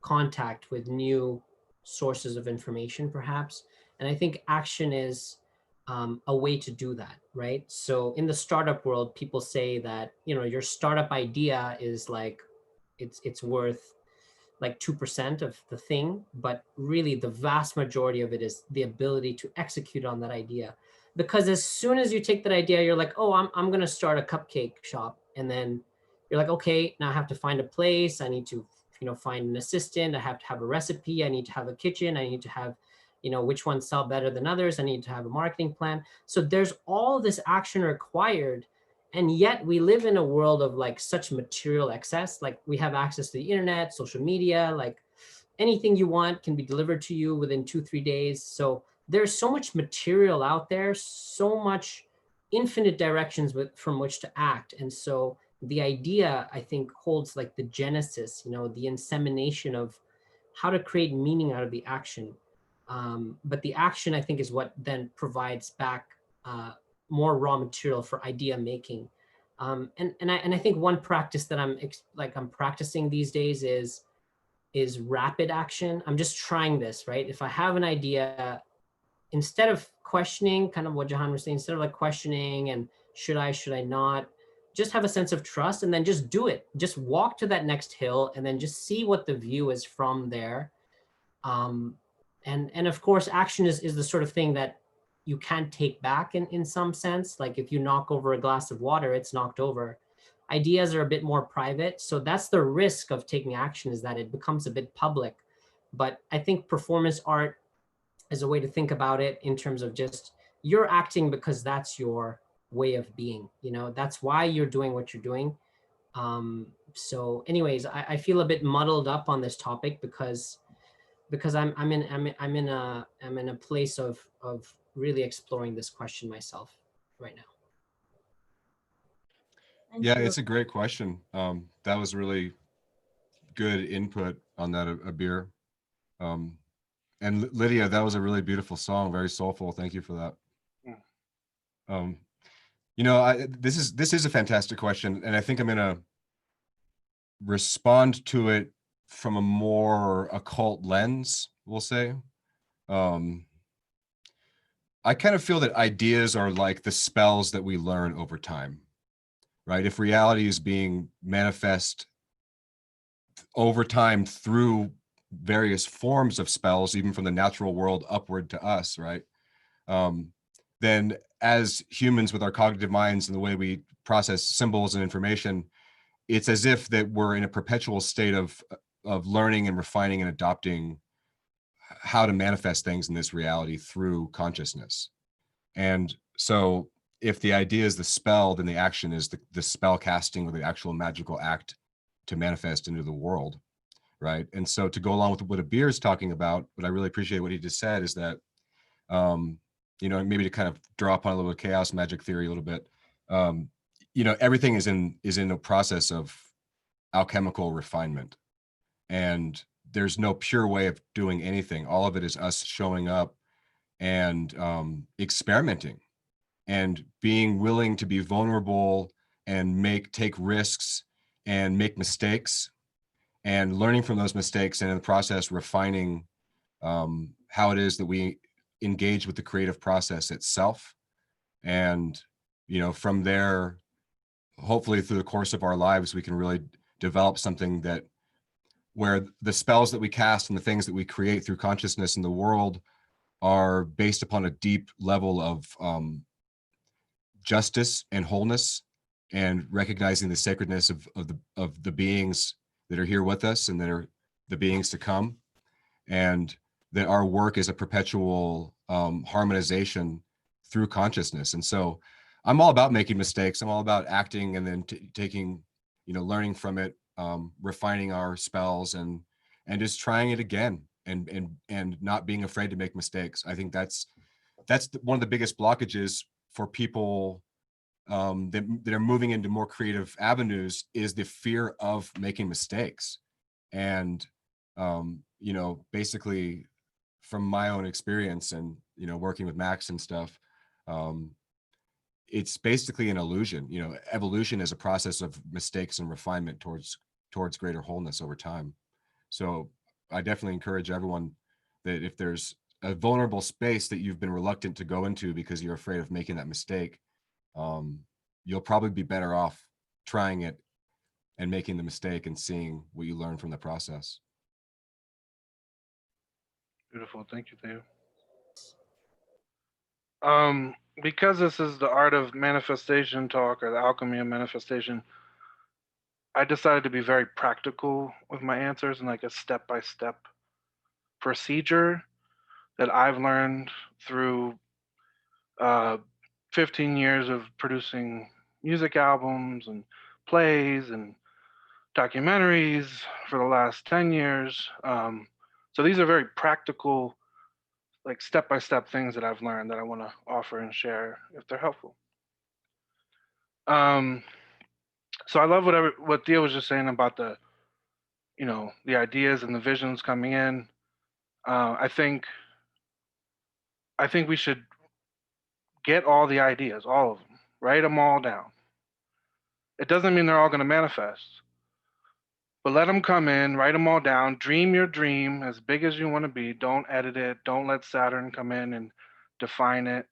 contact with new sources of information, perhaps. And I think action is a way to do that, right? So in the startup world, people say that, you know, your startup idea is like, it's worth like 2% of the thing, but really the vast majority of it is the ability to execute on that idea. Because as soon as you take that idea, you're like, oh, I'm gonna start a cupcake shop. And then you're like, okay, now I have to find a place. I need to, you know, find an assistant. I have to have a recipe. I need to have a kitchen. I need to have, you know, which ones sell better than others. I need to have a marketing plan. So there's all this action required. And yet we live in a world of like such material excess. Like we have access to the internet, social media, like anything you want can be delivered to you within 2-3 days. So there's so much material out there, so much infinite directions from which to act. And so the idea, I think, holds like the genesis, you know, the insemination of how to create meaning out of the action. But the action, I think, is what then provides back more raw material for idea making. And I think one practice that I'm practicing these days is rapid action. I'm just trying this, right? If I have an idea, instead of questioning, kind of what Jahan was saying, instead of like questioning and should I not, just have a sense of trust and then just do it. Just walk to that next hill and then just see what the view is from there. And of course, action is the sort of thing that you can't take back in some sense. Like if you knock over a glass of water, it's knocked over. Ideas are a bit more private. So that's the risk of taking action, is that it becomes a bit public. But I think performance art is a way to think about it in terms of just you're acting because that's your way of being, you know, that's why you're doing what you're doing. So anyways, I feel a bit muddled up on this topic because I'm in a place of really exploring this question myself right now. Yeah, it's a great question. That was really good input on that, Abeer. And Lydia, that was a really beautiful song, very soulful. Thank you for that. You know, this is a fantastic question, and I think I'm gonna respond to it from a more occult lens, we'll say. I kind of feel that ideas are like the spells that we learn over time, right? If reality is being manifest over time through various forms of spells, even from the natural world upward to us, right? Then as humans with our cognitive minds and the way we process symbols and information, it's as if that we're in a perpetual state of learning and refining and adopting how to manifest things in this reality through consciousness. And so if the idea is the spell, then the action is the spell casting or the actual magical act to manifest into the world, right? And so to go along with what Abeer is talking about, but I really appreciate what he just said is that, you know, maybe to kind of draw upon a little chaos magic theory a little bit, you know, everything is in a process of alchemical refinement, and there's no pure way of doing anything. All of it is us showing up and experimenting and being willing to be vulnerable and take risks and make mistakes and learning from those mistakes, and in the process refining how it is that we engage with the creative process itself. And, you know, from there, hopefully through the course of our lives, we can really develop something that where the spells that we cast and the things that we create through consciousness in the world are based upon a deep level of justice and wholeness, and recognizing the sacredness of the beings that are here with us and that are the beings to come, and that our work is a perpetual harmonization through consciousness. And so I'm all about making mistakes. I'm all about acting and then taking, you know, learning from it, refining our spells and just trying it again and not being afraid to make mistakes. I think that's one of the biggest blockages for people that are moving into more creative avenues, is the fear of making mistakes. And you know, basically from my own experience and, you know, working with Max and stuff, it's basically an illusion. You know, evolution is a process of mistakes and refinement towards greater wholeness over time. So I definitely encourage everyone that if there's a vulnerable space that you've been reluctant to go into because you're afraid of making that mistake, you'll probably be better off trying it and making the mistake and seeing what you learn from the process. Beautiful. Thank you, Theo. Because this is the art of manifestation talk, or the alchemy of manifestation, I decided to be very practical with my answers and like a step-by-step procedure that I've learned through 15 years of producing music albums and plays and documentaries for the last 10 years. So these are very practical, like step-by-step things that I've learned that I want to offer and share if they're helpful. So I love what Theo was just saying about the, you know, the ideas and the visions coming in. I think we should get all the ideas, all of them, write them all down. It doesn't mean they're all going to manifest, but let them come in, write them all down, dream your dream as big as you want to be. Don't edit it. Don't let Saturn come in and define it.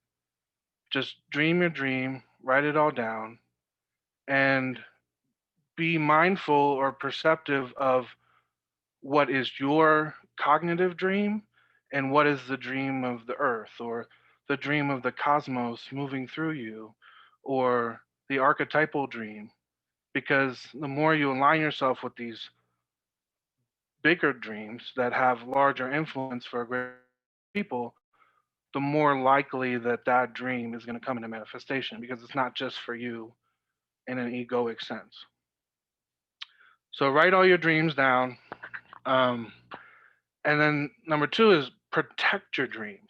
Just dream your dream, write it all down, and be mindful or perceptive of what is your cognitive dream and what is the dream of the earth, or the dream of the cosmos moving through you, or the archetypal dream. Because the more you align yourself with these bigger dreams that have larger influence for greater people, the more likely that that dream is going to come into manifestation, because it's not just for you in an egoic sense. So write all your dreams down. And then number 2 is protect your dreams.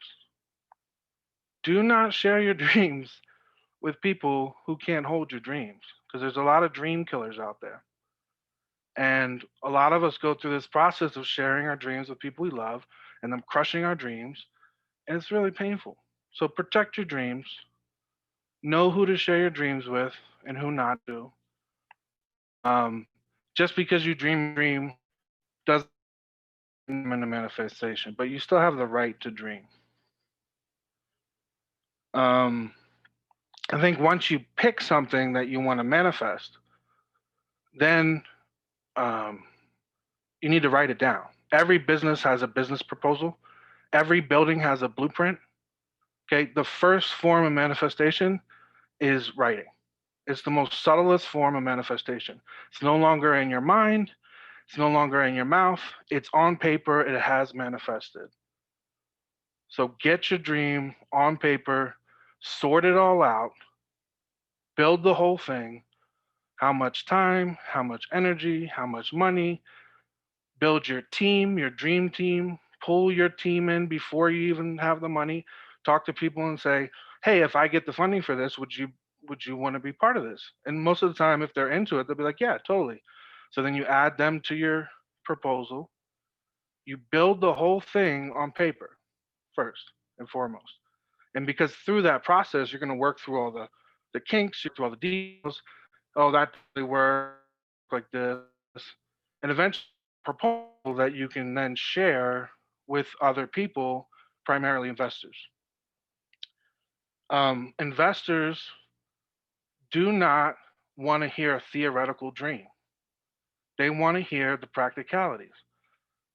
Do not share your dreams with people who can't hold your dreams, because there's a lot of dream killers out there. And a lot of us go through this process of sharing our dreams with people we love and them crushing our dreams, and it's really painful. So protect your dreams. Know who to share your dreams with and who not to. Just because you dream a dream doesn't mean in a manifestation, but you still have the right to dream. I think once you pick something that you want to manifest, then you need to write it down. Every business has a business proposal. Every building has a blueprint. Okay, the first form of manifestation is writing. It's the most subtlest form of manifestation. It's no longer in your mind. It's no longer in your mouth. It's on paper. It has manifested. So get your dream on paper, sort it all out, build the whole thing. How much time, how much energy, how much money, build your team, your dream team, pull your team in before you even have the money. Talk to people and say, "Hey, if I get the funding for this, would you want to be part of this?" And most of the time, if they're into it, they'll be like, "Yeah, totally." So then you add them to your proposal. You build the whole thing on paper first and foremost. And because through that process, you're going to work through all the kinks, you through all the details. Oh, that really works like this, and eventually proposal that you can then share with other people, primarily investors. Investors do not want to hear a theoretical dream. They want to hear the practicalities.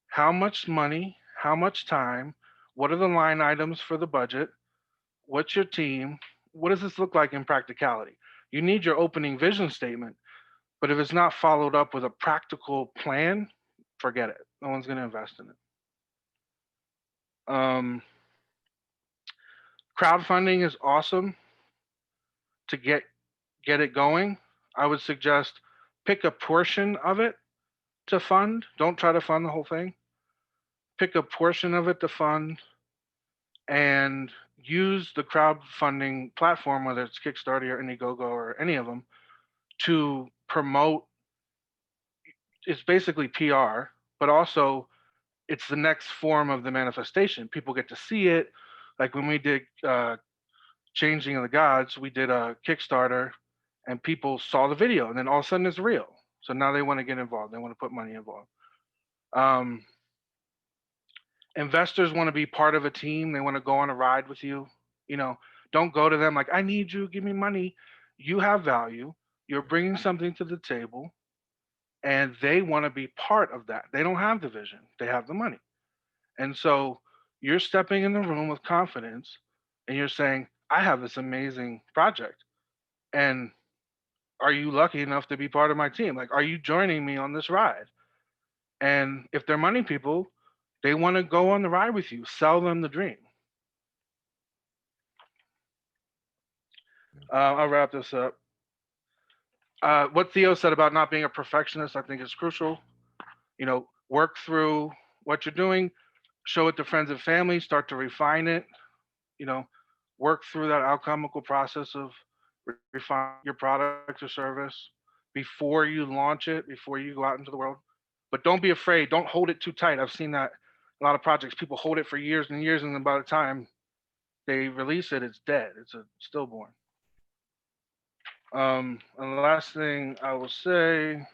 How much money? How much time? What are the line items for the budget? What's your team? What does this look like in practicality? You need your opening vision statement, but if it's not followed up with a practical plan, forget it. No one's going to invest in it. Crowdfunding is awesome to get it going. I would suggest pick a portion of it to fund. Don't try to fund the whole thing. Pick a portion of it to fund and use the crowdfunding platform, whether it's Kickstarter or Indiegogo or any of them, to promote. It's basically PR, but also it's the next form of the manifestation. People get to see it. Like when we did Changing of the Gods, we did a Kickstarter and people saw the video and then all of a sudden it's real. So now they want to get involved. They want to put money involved. Investors want to be part of a team. They want to go on a ride with you. You know, don't go to them like, I need you, give me money. You have value. You're bringing something to the table and they want to be part of that. They don't have the vision, they have the money. And so you're stepping in the room with confidence and you're saying, I have this amazing project. And are you lucky enough to be part of my team? Like, are you joining me on this ride? And if they're money people, they want to go on the ride with you, sell them the dream. I'll wrap this up. What Theo said about not being a perfectionist, I think is crucial. You know, work through what you're doing, show it to friends and family, start to refine it, you know, work through that alchemical process of refine your product or service before you launch it, before you go out into the world. But don't be afraid. Don't hold it too tight. I've seen that a lot of projects, people hold it for years and years, and then by the time they release it, it's dead. It's a stillborn. And the last thing I will say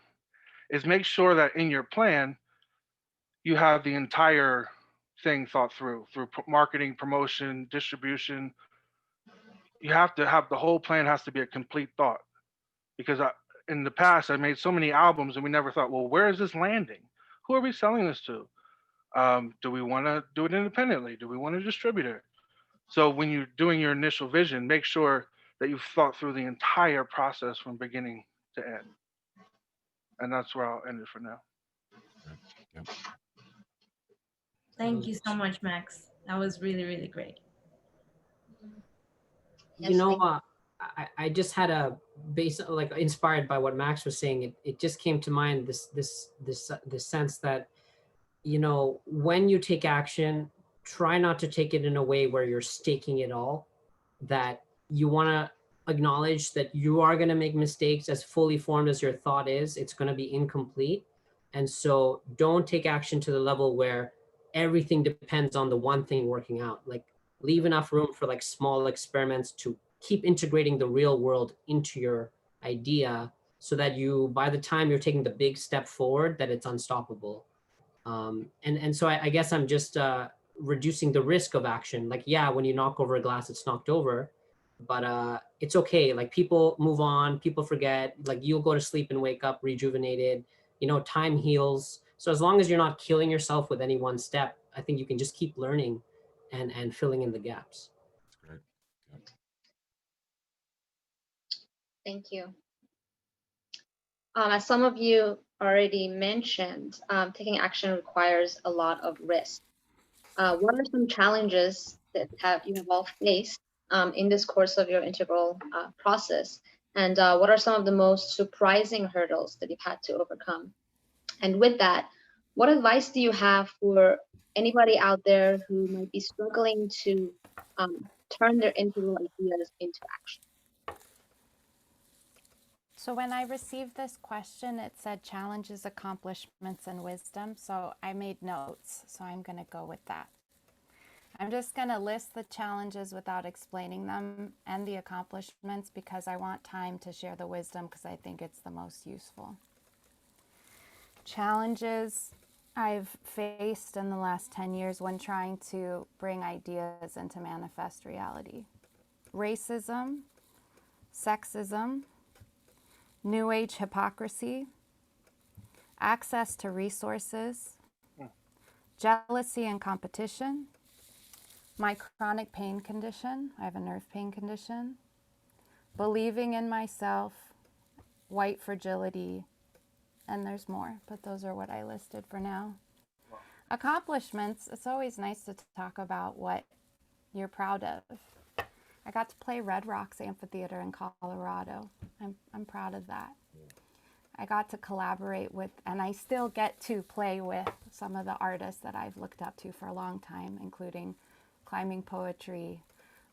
is make sure that in your plan, you have the entire thing thought through marketing, promotion, distribution. You have to have the whole plan has to be a complete thought because in the past I made so many albums and we never thought, well, where is this landing? Who are we selling this to? Do we want to do it independently? Do we want a distributor? So when you're doing your initial vision, make sure that you've thought through the entire process from beginning to end. And that's where I'll end it for now. Yep. Thank you so much, Max. That was really, really great. Yes, You know, thank I just had a base, like inspired by what Max was saying. It just came to mind this sense that, you know, when you take action, try not to take it in a way where you're staking it all. That you want to acknowledge that you are going to make mistakes. As fully formed as your thought is, it's going to be incomplete. And so don't take action to the level where everything depends on the one thing working out. Like leave enough room for like small experiments to keep integrating the real world into your idea so that you, by the time you're taking the big step forward, that it's unstoppable. And so I guess I'm just reducing the risk of action. Like, yeah, when you knock over a glass, it's knocked over, but it's okay. Like people move on, people forget, like you'll go to sleep and wake up rejuvenated, you know, time heals. So as long as you're not killing yourself with any one step, I think you can just keep learning and filling in the gaps. That's great. Yep. Thank you. As some of you already mentioned, taking action requires a lot of risk. What are some challenges that you have all faced in this course of your integral process And what are some of the most surprising hurdles that you've had to overcome? And with that, what advice do you have for anybody out there who might be struggling to turn their integral ideas into action? So when I received this question, it said challenges, accomplishments, and wisdom. So I made notes. So I'm going to go with that. I'm just going to list the challenges without explaining them and the accomplishments because I want time to share the wisdom because I think it's the most useful. Challenges I've faced in the last 10 years when trying to bring ideas into manifest reality. Racism, sexism, New Age hypocrisy, access to resources, jealousy and competition, my chronic pain condition, I have a nerve pain condition, believing in myself, white fragility, and there's more, but those are what I listed for now. Accomplishments, it's always nice to talk about what you're proud of. I got to play Red Rocks Amphitheater in Colorado. I'm proud of that. I got to collaborate with, and I still get to play with some of the artists that I've looked up to for a long time, including Climbing Poetry,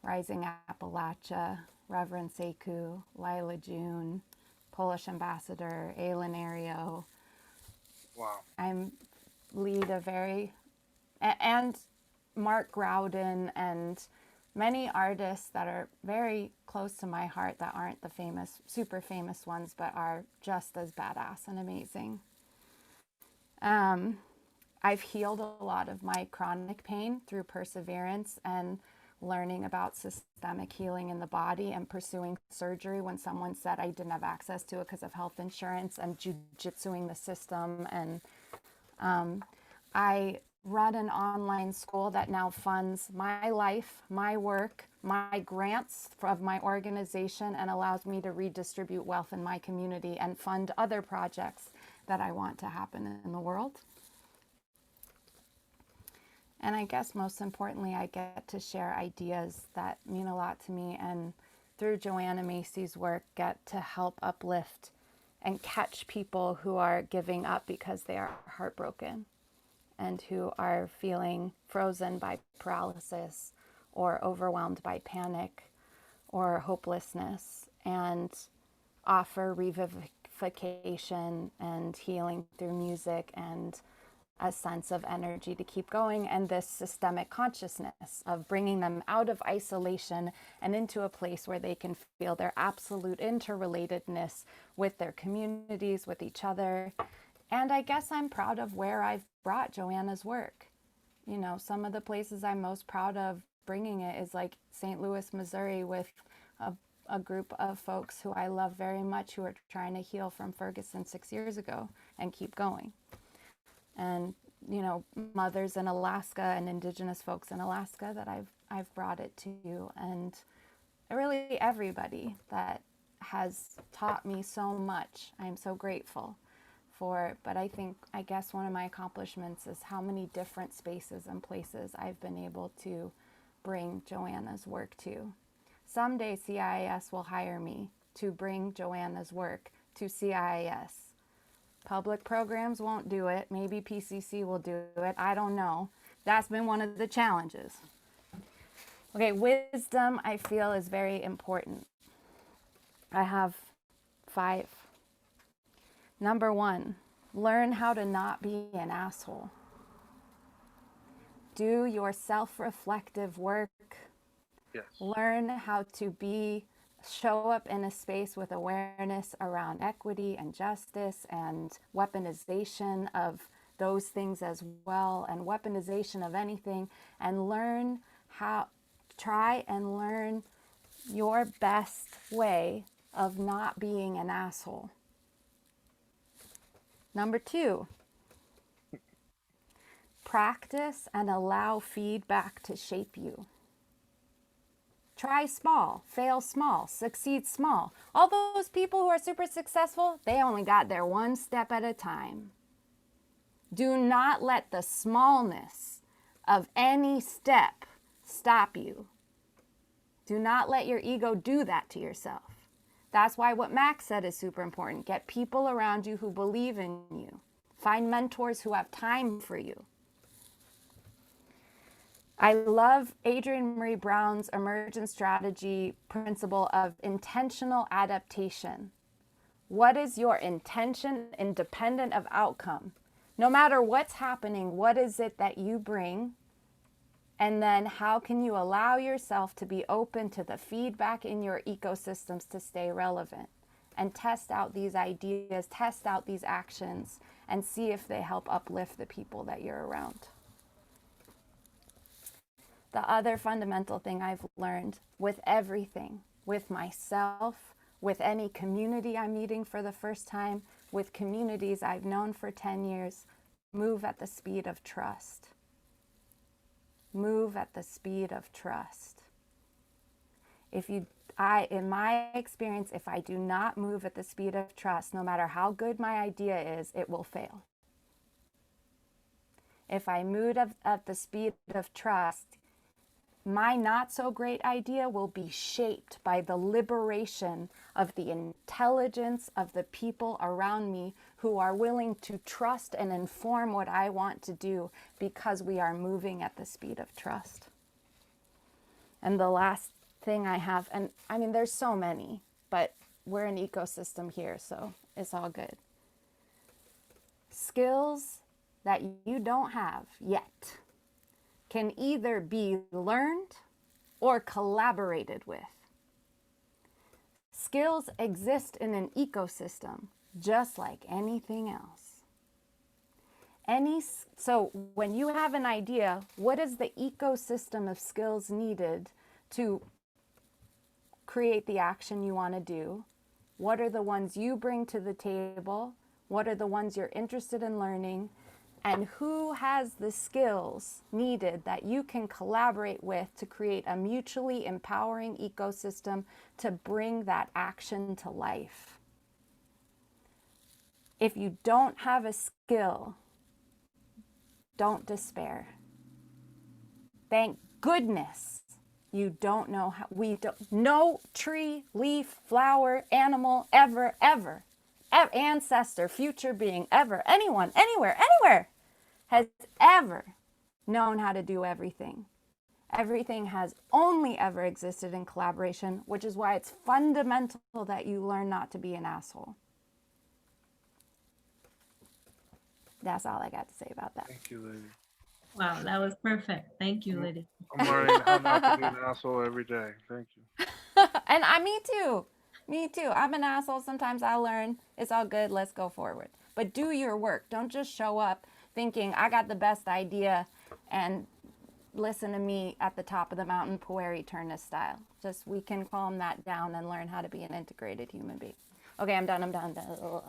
Rising Appalachia, Reverend Sekou, Lila June, Polish Ambassador, Aylin Ario. Wow. I'm lead a very, and Mark Groudon and many artists that are very close to my heart that aren't the famous, super famous ones, but are just as badass and amazing. I've healed a lot of my chronic pain through perseverance and learning about systemic healing in the body and pursuing surgery when someone said I didn't have access to it because of health insurance, and jujitsuing the system. And I run an online school that now funds my life, my work, my grants of my organization, and allows me to redistribute wealth in my community and fund other projects that I want to happen in the world. And I guess most importantly, I get to share ideas that mean a lot to me, and through Joanna Macy's work, get to help uplift and catch people who are giving up because they are heartbroken and who are feeling frozen by paralysis or overwhelmed by panic or hopelessness, and offer revivification and healing through music and a sense of energy to keep going, and this systemic consciousness of bringing them out of isolation and into a place where they can feel their absolute interrelatedness with their communities, with each other. And I guess I'm proud of where I've brought Joanna's work. You know, some of the places I'm most proud of bringing it is like St. Louis, Missouri, with a group of folks who I love very much, who are trying to heal from Ferguson 6 years ago and keep going. And, you know, mothers in Alaska and indigenous folks in Alaska that I've brought it to, and really everybody that has taught me so much. I'm so grateful for. But I guess one of my accomplishments is how many different spaces and places I've been able to bring Joanna's work to. Someday CIIS will hire me to bring Joanna's work to CIIS. Public programs won't do it. Maybe PCC will do it. I don't know. That's been one of the challenges. Okay, wisdom I feel is very important. I have 5. Number 1, learn how to not be an asshole. Do your self-reflective work. Yes. Learn how to show up in a space with awareness around equity and justice and weaponization of those things as well, and weaponization of anything, and try and learn your best way of not being an asshole. Number 2, practice and allow feedback to shape you. Try small, fail small, succeed small. All those people who are super successful, they only got there one step at a time. Do not let the smallness of any step stop you. Do not let your ego do that to yourself. That's why what Max said is super important. Get people around you who believe in you. Find mentors who have time for you. I love Adrienne Marie Brown's emergent strategy principle of intentional adaptation. What is your intention independent of outcome? No matter what's happening, what is it that you bring? And then how can you allow yourself to be open to the feedback in your ecosystems to stay relevant? And test out these ideas, test out these actions, and see if they help uplift the people that you're around. The other fundamental thing I've learned with everything, with myself, with any community I'm meeting for the first time, with communities I've known for 10 years, move at the speed of trust. Move at the speed of trust. In my experience, if I do not move at the speed of trust, no matter how good my idea is, it will fail. If I move at the speed of trust, my not so great idea will be shaped by the liberation of the intelligence of the people around me who are willing to trust and inform what I want to do because we are moving at the speed of trust. And the last thing I have, and I mean, there's so many, but we're an ecosystem here, so it's all good. Skills that you don't have yet can either be learned or collaborated with. Skills exist in an ecosystem just like anything else. So when you have an idea, what is the ecosystem of skills needed to create the action you want to do? What are the ones you bring to the table? What are the ones you're interested in learning? And who has the skills needed that you can collaborate with to create a mutually empowering ecosystem to bring that action to life? If you don't have a skill, don't despair. Thank goodness you don't know how, no tree, leaf, flower, animal, ever, ancestor, future being, ever, anyone, anywhere, has ever known how to do everything. Everything has only ever existed in collaboration, which is why it's fundamental that you learn not to be an asshole. That's all I got to say about that. Thank you, Lydia. Wow, that was perfect. Thank you, Lydia. I'm learning how not to be an asshole every day. Thank you. And me too. Me too. I'm an asshole. Sometimes I'll learn. It's all good. Let's go forward. But do your work. Don't just show up thinking I got the best idea and listen to me at the top of the mountain, Pueri Turnus style. Just we can calm that down and learn how to be an integrated human being. Okay, I'm done. Ugh.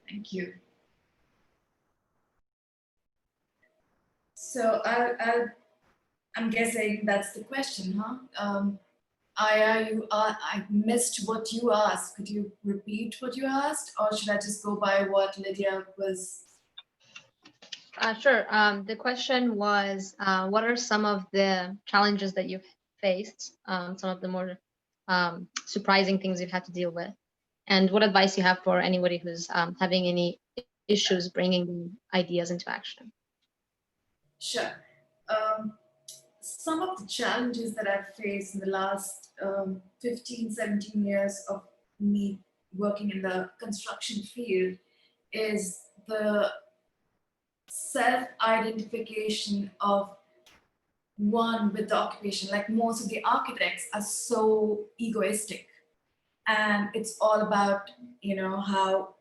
Thank you. So I'm guessing that's the question, huh? I missed what you asked. Could you repeat what you asked, or should I just go by what Lydia was? Sure. The question was, what are some of the challenges that you've faced, some of the more surprising things you've had to deal with, and what advice you have for anybody who's having any issues bringing the ideas into action? Sure. Some of the challenges that I've faced in the last 15, 17 years of me working in the construction field is the self-identification of one with the occupation. Like most of the architects are so egoistic, and it's all about, you know, how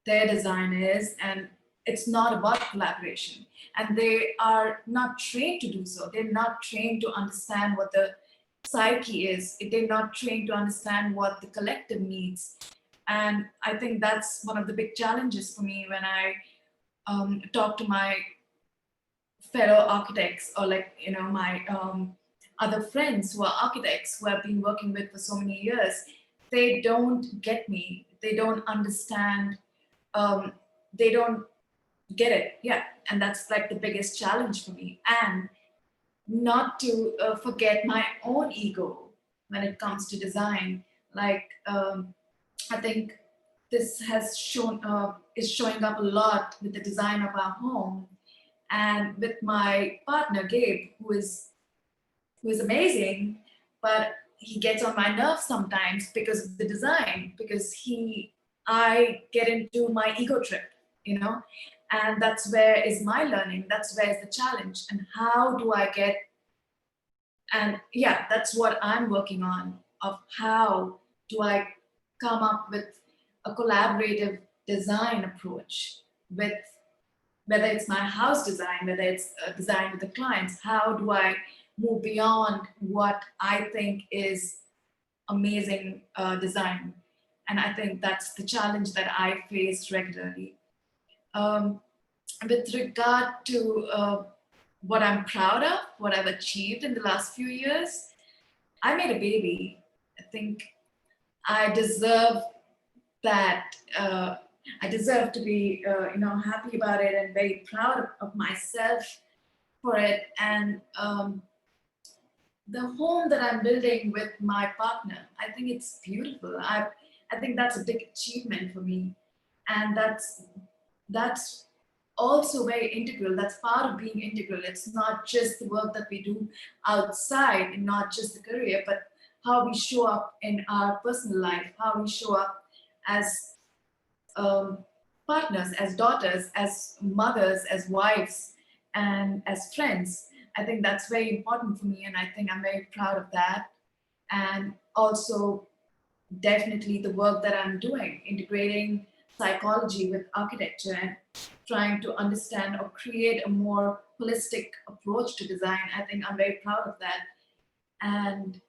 their design is, and it's not about collaboration. And they are not trained to do so. They're not trained to understand what the psyche is. They're not trained to understand what the collective needs. And I think that's one of the big challenges for me when I talk to my fellow architects, or like, you know, my other friends who are architects who I've been working with for so many years. They don't get me. They don't understand. They don't get it. Yeah. And that's like the biggest challenge for me. And not to forget my own ego when it comes to design. Like, I think this has is showing up a lot with the design of our home, and with my partner Gabe, who is amazing, but he gets on my nerves sometimes because of the design, because I get into my ego trip, you know, and that's where is my learning, that's where is the challenge, and how do I get, and yeah, that's what I'm working on, of how do I come up with a collaborative design approach with, whether it's my house design, whether it's a design with the clients, how do I move beyond what I think is amazing design? And I think that's the challenge that I face regularly. With regard to what I'm proud of, what I've achieved in the last few years, I made a baby. I think I deserve that. I deserve to be, happy about it and very proud of myself for it. And the home that I'm building with my partner, I think it's beautiful. I think that's a big achievement for me, and that's also very integral. That's part of being integral. It's not just the work that we do outside and not just the career, but how we show up in our personal life, how we show up as partners, as daughters, as mothers, as wives, and as friends. I think that's very important for me, and I think I'm very proud of that. And also, definitely the work that I'm doing, integrating psychology with architecture and trying to understand or create a more holistic approach to design. I think I'm very proud of that. And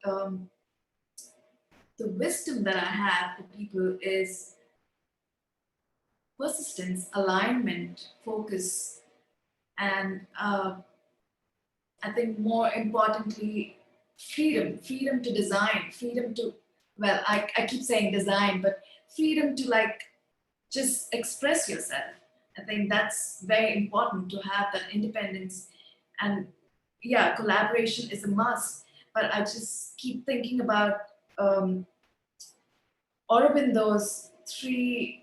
the wisdom that I have for people is persistence, alignment, focus, and I think more importantly, freedom to design, freedom to, well, I keep saying design, but freedom to like just express yourself. I think that's very important, to have that independence. And yeah, collaboration is a must, but I just keep thinking about Aurobindo's three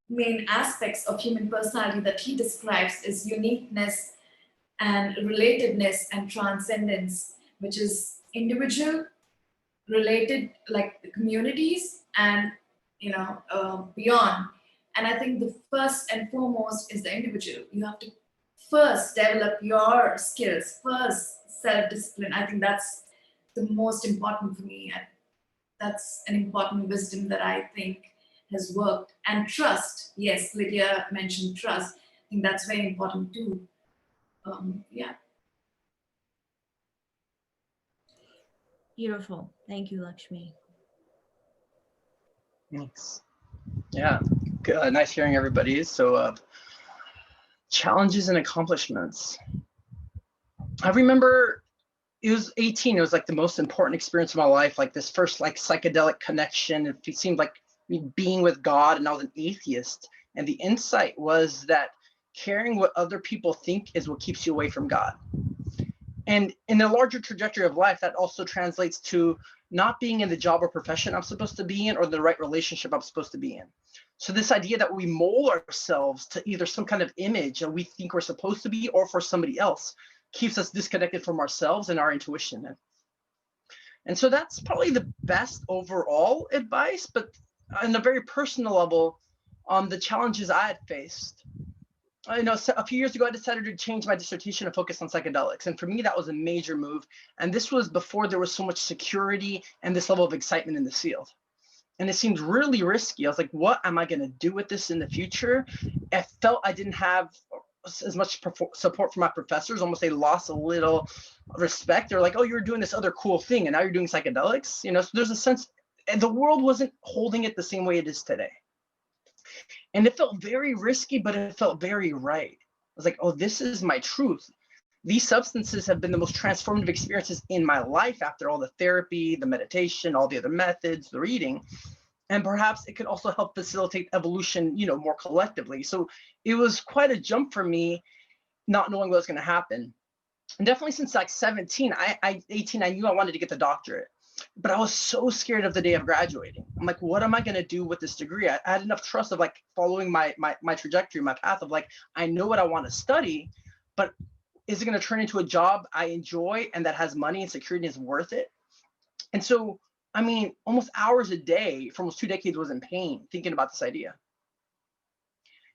main aspects of human personality that he describes is uniqueness and relatedness and transcendence, which is individual, related, like the communities, and beyond. And I think the first and foremost is the individual. You have to first develop your skills, first self-discipline. I think that's the most important for me. And that's an important wisdom that I think has worked. And trust, yes, Lydia mentioned trust. I think that's very important too. Yeah. Beautiful. Thank you, Lakshmi. Thanks. Yeah, nice hearing everybody. So challenges and accomplishments. I remember it was 18. It was like the most important experience of my life. Like this first like psychedelic connection. It seemed like me being with God, and I was an atheist. And the insight was that caring what other people think is what keeps you away from God. And in the larger trajectory of life, that also translates to not being in the job or profession I'm supposed to be in, or the right relationship I'm supposed to be in. So this idea that we mold ourselves to either some kind of image that we think we're supposed to be or for somebody else keeps us disconnected from ourselves and our intuition. And so that's probably the best overall advice, but on a very personal level, the challenges I had faced. I know a few years ago, I decided to change my dissertation and focus on psychedelics. And for me, that was a major move. And this was before there was so much security and this level of excitement in the field. And it seemed really risky. I was like, what am I going to do with this in the future? I felt I didn't have as much support from my professors. Almost they lost a little respect. They're like, oh, you're doing this other cool thing, and now you're doing psychedelics. So there's a sense, and the world wasn't holding it the same way it is today. And it felt very risky, but it felt very right. I was like, oh, this is my truth. These substances have been the most transformative experiences in my life after all the therapy, the meditation, all the other methods, the reading. And perhaps it could also help facilitate evolution, more collectively. So it was quite a jump for me, not knowing what was going to happen. And definitely since like 17, 18, I knew I wanted to get the doctorate. but I was so scared of the day of graduating. I'm like, what am I going to do with this degree? I had enough trust of like following my trajectory, my path of like, I know what I want to study, but is it going to turn into a job I enjoy and that has money and security and is worth it? And so, I mean, almost hours a day for almost 2 decades was in pain thinking about this idea.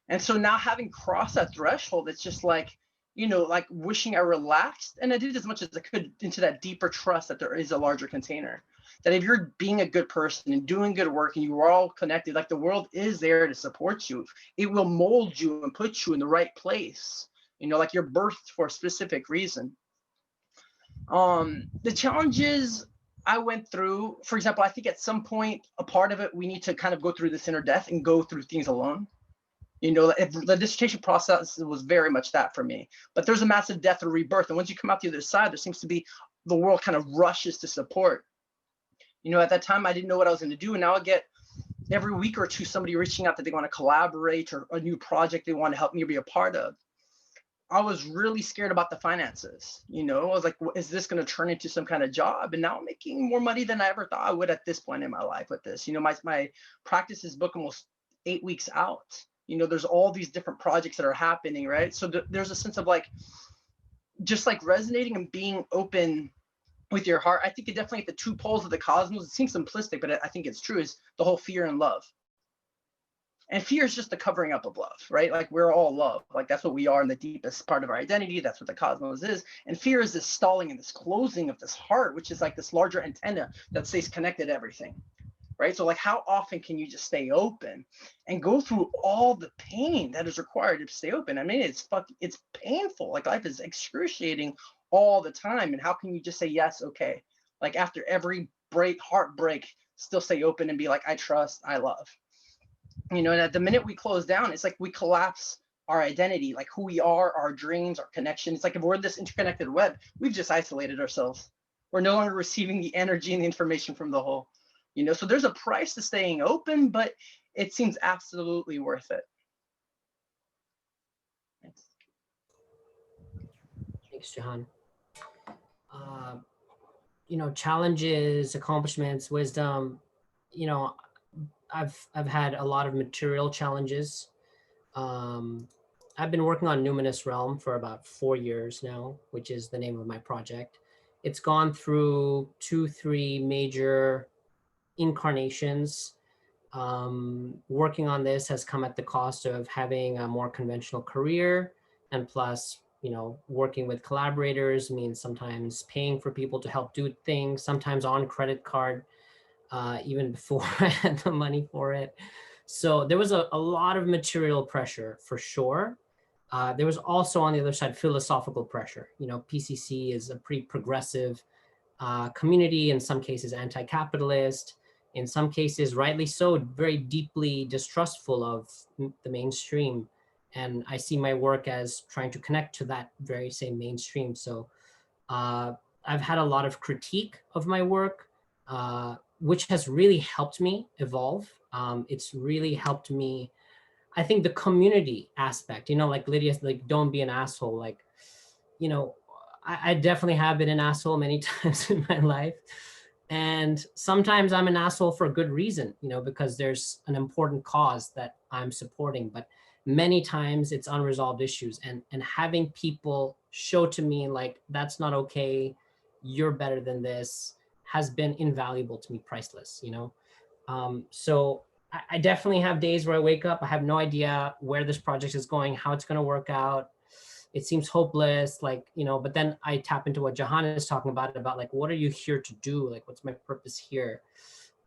And so now having crossed that threshold, it's just like, you know, like wishing I relaxed and I did as much as I could into that deeper trust that there is a larger container. That if you're being a good person and doing good work and you are all connected, like the world is there to support you. It will mold you and put you in the right place. You know, like you're birthed for a specific reason. The challenges I went through, for example, I think at some point, a part of it, we need to kind of go through this inner death and go through things alone. You know, the dissertation process was very much that for me. But there's a massive death and rebirth. And once you come out the other side, there seems to be the world kind of rushes to support. You know, at that time, I didn't know what I was going to do. And now I get every week or two somebody reaching out that they want to collaborate or a new project they want to help me be a part of. I was really scared about the finances. You know, I was like, is this going to turn into some kind of job? And now I'm making more money than I ever thought I would at this point in my life with this. You know, my practice is booked almost 8 weeks out. You know, there's all these different projects that are happening, right? So there's a sense of like, just like resonating and being open with your heart. I think it definitely at the two poles of the cosmos, it seems simplistic, but I think it's true, is the whole fear and love. And fear is just the covering up of love, right? Like we're all love. Like that's what we are in the deepest part of our identity. That's what the cosmos is. And fear is this stalling and this closing of this heart, which is like this larger antenna that stays connected to everything. Right? So like how often can you just stay open and go through all the pain that is required to stay open? I mean, it's painful. Like life is excruciating all the time. And how can you just say, yes, okay. Like after every heartbreak, still stay open and be like, I trust, I love. You know, and at the minute we close down, it's like we collapse our identity, like who we are, our dreams, our connections. It's like if we're in this interconnected web, we've just isolated ourselves. We're no longer receiving the energy and the information from the whole. You know, so there's a price to staying open, but it seems absolutely worth it. Thanks. Thanks, Jahan. You know, challenges, accomplishments, wisdom. You know, I've had a lot of material challenges. I've been working on Numinous Realm for about 4 years now, which is the name of my project. It's gone through 2-3 major incarnations. Working on this has come at the cost of having a more conventional career, and plus, you know, working with collaborators means sometimes paying for people to help do things, sometimes on credit card, even before I had the money for it. So there was a lot of material pressure for sure. There was also on the other side philosophical pressure. You know, PCC is a pretty progressive community, in some cases anti-capitalist, in some cases rightly so, very deeply distrustful of the mainstream. And I see my work as trying to connect to that very same mainstream. So I've had a lot of critique of my work, which has really helped me evolve. It's really helped me, I think the community aspect, you know, like Lydia, like don't be an asshole. Like, you know, I definitely have been an asshole many times in my life. And sometimes I'm an asshole for a good reason, you know, because there's an important cause that I'm supporting, but many times it's unresolved issues, and having people show to me like, that's not okay, you're better than this, has been invaluable to me, priceless, you know? So I definitely have days where I wake up, I have no idea where this project is going, how it's going to work out. It seems hopeless, like, you know, but then I tap into what Jahan is talking about like, what are you here to do? Like, what's my purpose here?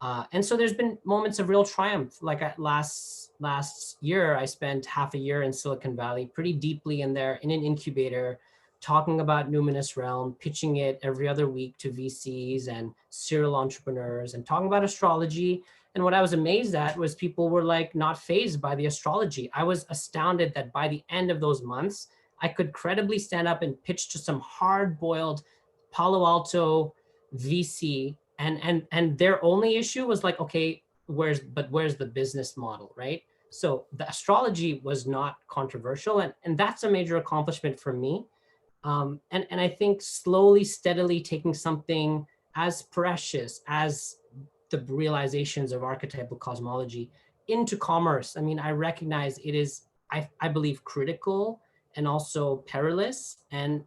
And so there's been moments of real triumph. Like last year, I spent half a year in Silicon Valley, pretty deeply in there in an incubator, talking about Numinous Realm, pitching it every other week to VCs and serial entrepreneurs, and talking about astrology. And what I was amazed at was people were like not fazed by the astrology. I was astounded that by the end of those months, I could credibly stand up and pitch to some hard-boiled Palo Alto VC, and their only issue was like, okay, where's the business model, right? So the astrology was not controversial, and that's a major accomplishment for me. And I think slowly, steadily taking something as precious as the realizations of archetypal cosmology into commerce. I mean, I recognize it is, I believe, critical and also perilous, and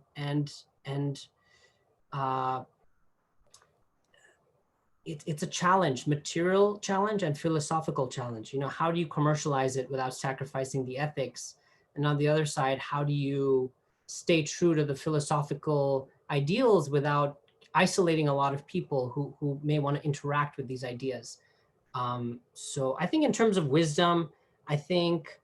uh, it's a challenge, material challenge and philosophical challenge. You know, how do you commercialize it without sacrificing the ethics? And on the other side, how do you stay true to the philosophical ideals without isolating a lot of people who may want to interact with these ideas? So I think in terms of wisdom, I think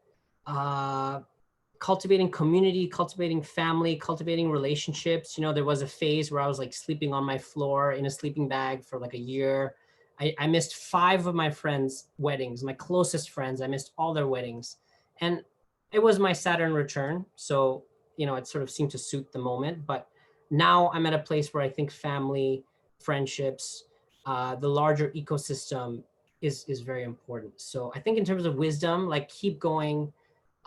cultivating community, cultivating family, cultivating relationships. You know, there was a phase where I was like sleeping on my floor in a sleeping bag for like a year. I missed 5 of my friends' weddings, my closest friends. I missed all their weddings. And it was my Saturn return. So, you know, it sort of seemed to suit the moment. But now I'm at a place where I think family, friendships, the larger ecosystem is very important. So I think in terms of wisdom, like keep going,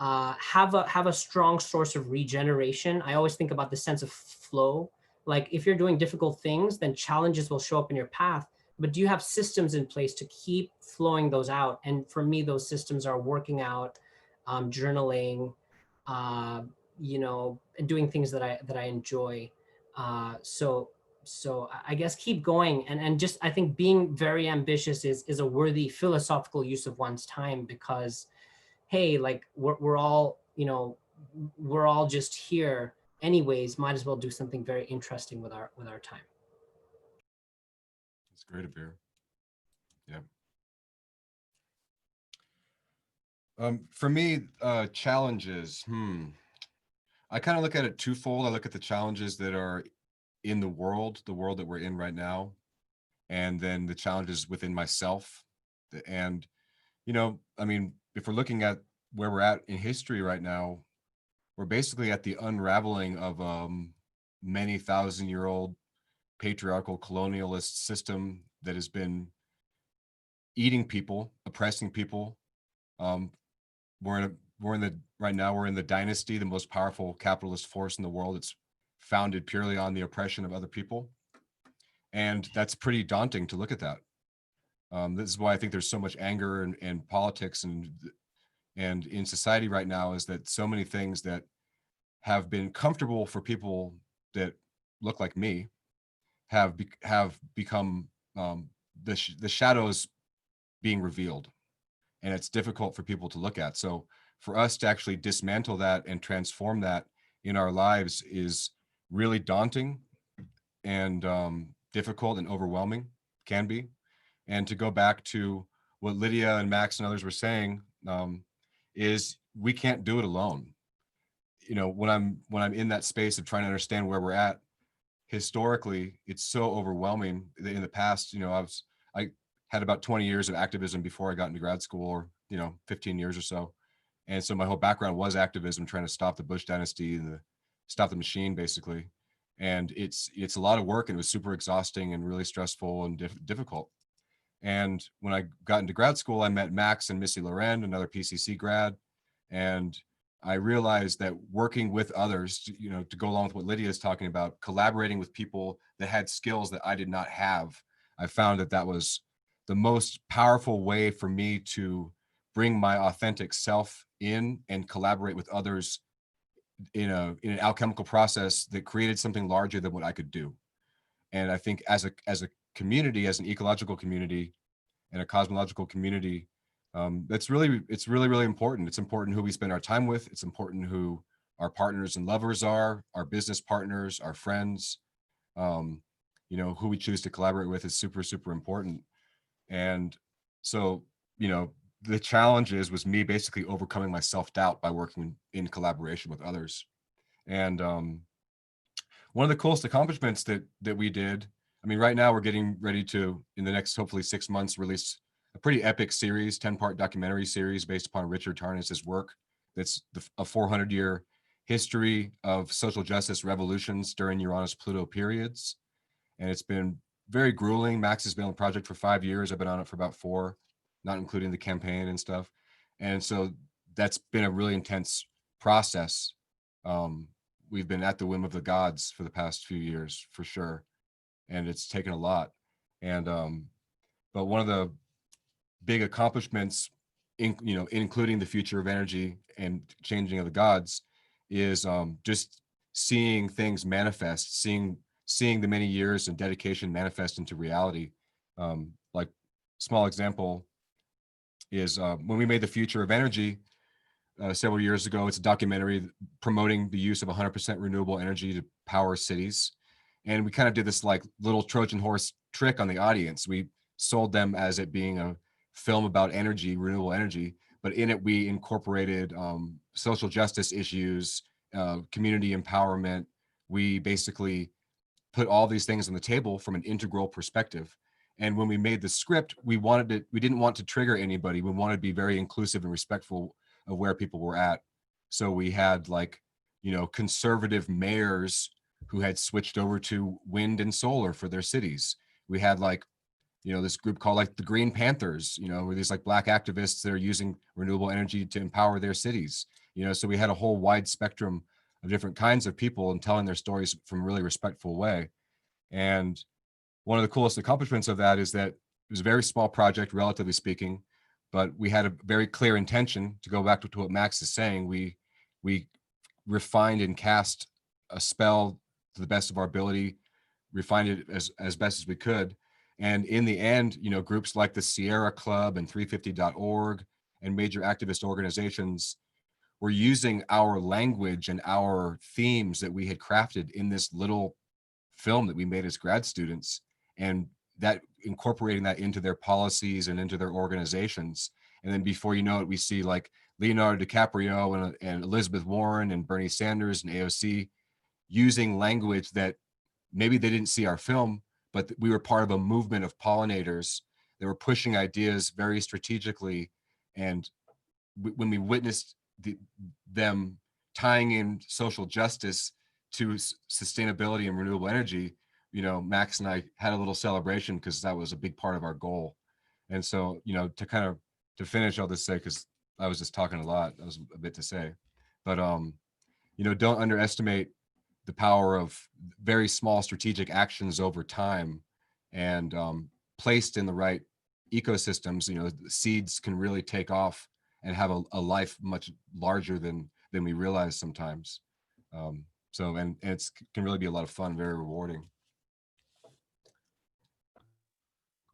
have a strong source of regeneration. I always think about the sense of flow. Like if you're doing difficult things, then challenges will show up in your path. But do you have systems in place to keep flowing those out? And for me, those systems are working out, journaling, you know, and doing things that I enjoy. So I guess keep going, and just I think being very ambitious is a worthy philosophical use of one's time, because hey, like we're all, you know, we're all just here anyways, might as well do something very interesting with our time. That's great, Abeer. Yeah. For me, challenges, I kind of look at it twofold. I look at the challenges that are in the world that we're in right now, and then the challenges within myself. And, you know, I mean, if we're looking at where we're at in history right now, we're basically at the unraveling of many thousand-year-old patriarchal colonialist system that has been eating people, oppressing people. We're in the dynasty, the most powerful capitalist force in the world. It's founded purely on the oppression of other people, and that's pretty daunting to look at that. This is why I think there's so much anger and politics and in society right now, is that so many things that have been comfortable for people that look like me have become the shadows being revealed, and it's difficult for people to look at. So for us to actually dismantle that and transform that in our lives is really daunting and difficult and overwhelming, can be. And to go back to what Lydia and Max and others were saying, is we can't do it alone. You know, when I'm in that space of trying to understand where we're at historically, it's so overwhelming. In the past, you know, I had about 20 years of activism before I got into grad school, or, you know, 15 years or so. And so my whole background was activism, trying to stop the Bush dynasty and stop the machine, basically. And it's a lot of work, and it was super exhausting and really stressful and difficult. And when I got into grad school, I met Max and Missy Loren, another PCC grad. And I realized that working with others, you know, to go along with what Lydia is talking about, collaborating with people that had skills that I did not have, I found that that was the most powerful way for me to bring my authentic self in and collaborate with others in an alchemical process that created something larger than what I could do. And I think as a community, as an ecological community and a cosmological community, it's really important. It's important who we spend our time with. It's important who our partners and lovers are, our business partners, our friends. You know, who we choose to collaborate with is super, super important. And so, you know, the challenge was me basically overcoming my self-doubt by working in collaboration with others. And one of the coolest accomplishments that we did, I mean, right now we're getting ready to, in the next hopefully 6 months, release a pretty epic series, 10-part documentary series based upon Richard Tarnas's work. That's a 400-year history of social justice revolutions during Uranus-Pluto periods. And it's been very grueling. Max has been on the project for 5 years. I've been on it for about 4, not including the campaign and stuff. And so that's been a really intense process. We've been at the whim of the gods for the past few years, for sure. and it's taken a lot. And but one of the big accomplishments, including the future of energy and changing of the gods, is just seeing things manifest, seeing the many years and dedication manifest into reality. Like, small example is when we made the future of energy several years ago. It's a documentary promoting the use of 100% renewable energy to power cities. And we kind of did this like little Trojan horse trick on the audience. We sold them as it being a film about energy, renewable energy, but in it we incorporated social justice issues, community empowerment. We basically put all these things on the table from an integral perspective. And when we made the script, we didn't want to trigger anybody. We wanted to be very inclusive and respectful of where people were at. So we had like, conservative mayors who had switched over to wind and solar for their cities. We had like, this group called like the Green Panthers, where these like Black activists that are using renewable energy to empower their cities. So we had a whole wide spectrum of different kinds of people and telling their stories from a really respectful way. And one of the coolest accomplishments of that is that it was a very small project, relatively speaking, but we had a very clear intention. To go back to what Max is saying, we refined and cast a spell to the best of our ability, refined it as best as we could. And in the end, groups like the Sierra Club and 350.org and major activist organizations were using our language and our themes that we had crafted in this little film that we made as grad students, and that incorporating that into their policies and into their organizations. And then before you know it, we see like Leonardo DiCaprio and Elizabeth Warren and Bernie Sanders and AOC using language that maybe they didn't see our film, but we were part of a movement of pollinators that were pushing ideas very strategically. And when we witnessed them tying in social justice to sustainability and renewable energy, Max and I had a little celebration because that was a big part of our goal. And so, to finish, I'll just say, because I was just talking a lot, that was a bit to say, but don't underestimate the power of very small strategic actions over time, and placed in the right ecosystems. The seeds can really take off and have a life much larger than we realize sometimes. And it can really be a lot of fun, very rewarding.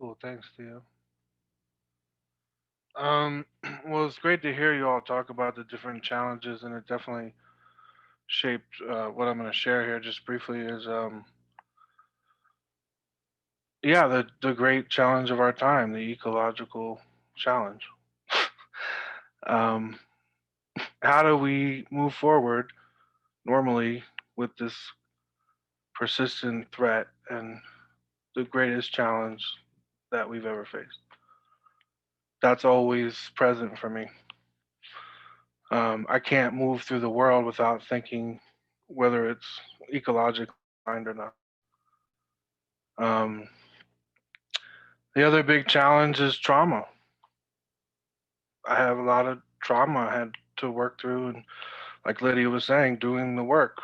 Cool, thanks, Theo. Well, it's great to hear you all talk about the different challenges, and it definitely shaped what I'm going to share here just briefly is, the great challenge of our time, the ecological challenge. um, how do we move forward normally with this persistent threat and the greatest challenge that we've ever faced? That's always present for me. I can't move through the world without thinking whether it's ecologically aligned or not. The other big challenge is trauma. I have a lot of trauma I had to work through, and like Lydia was saying, doing the work.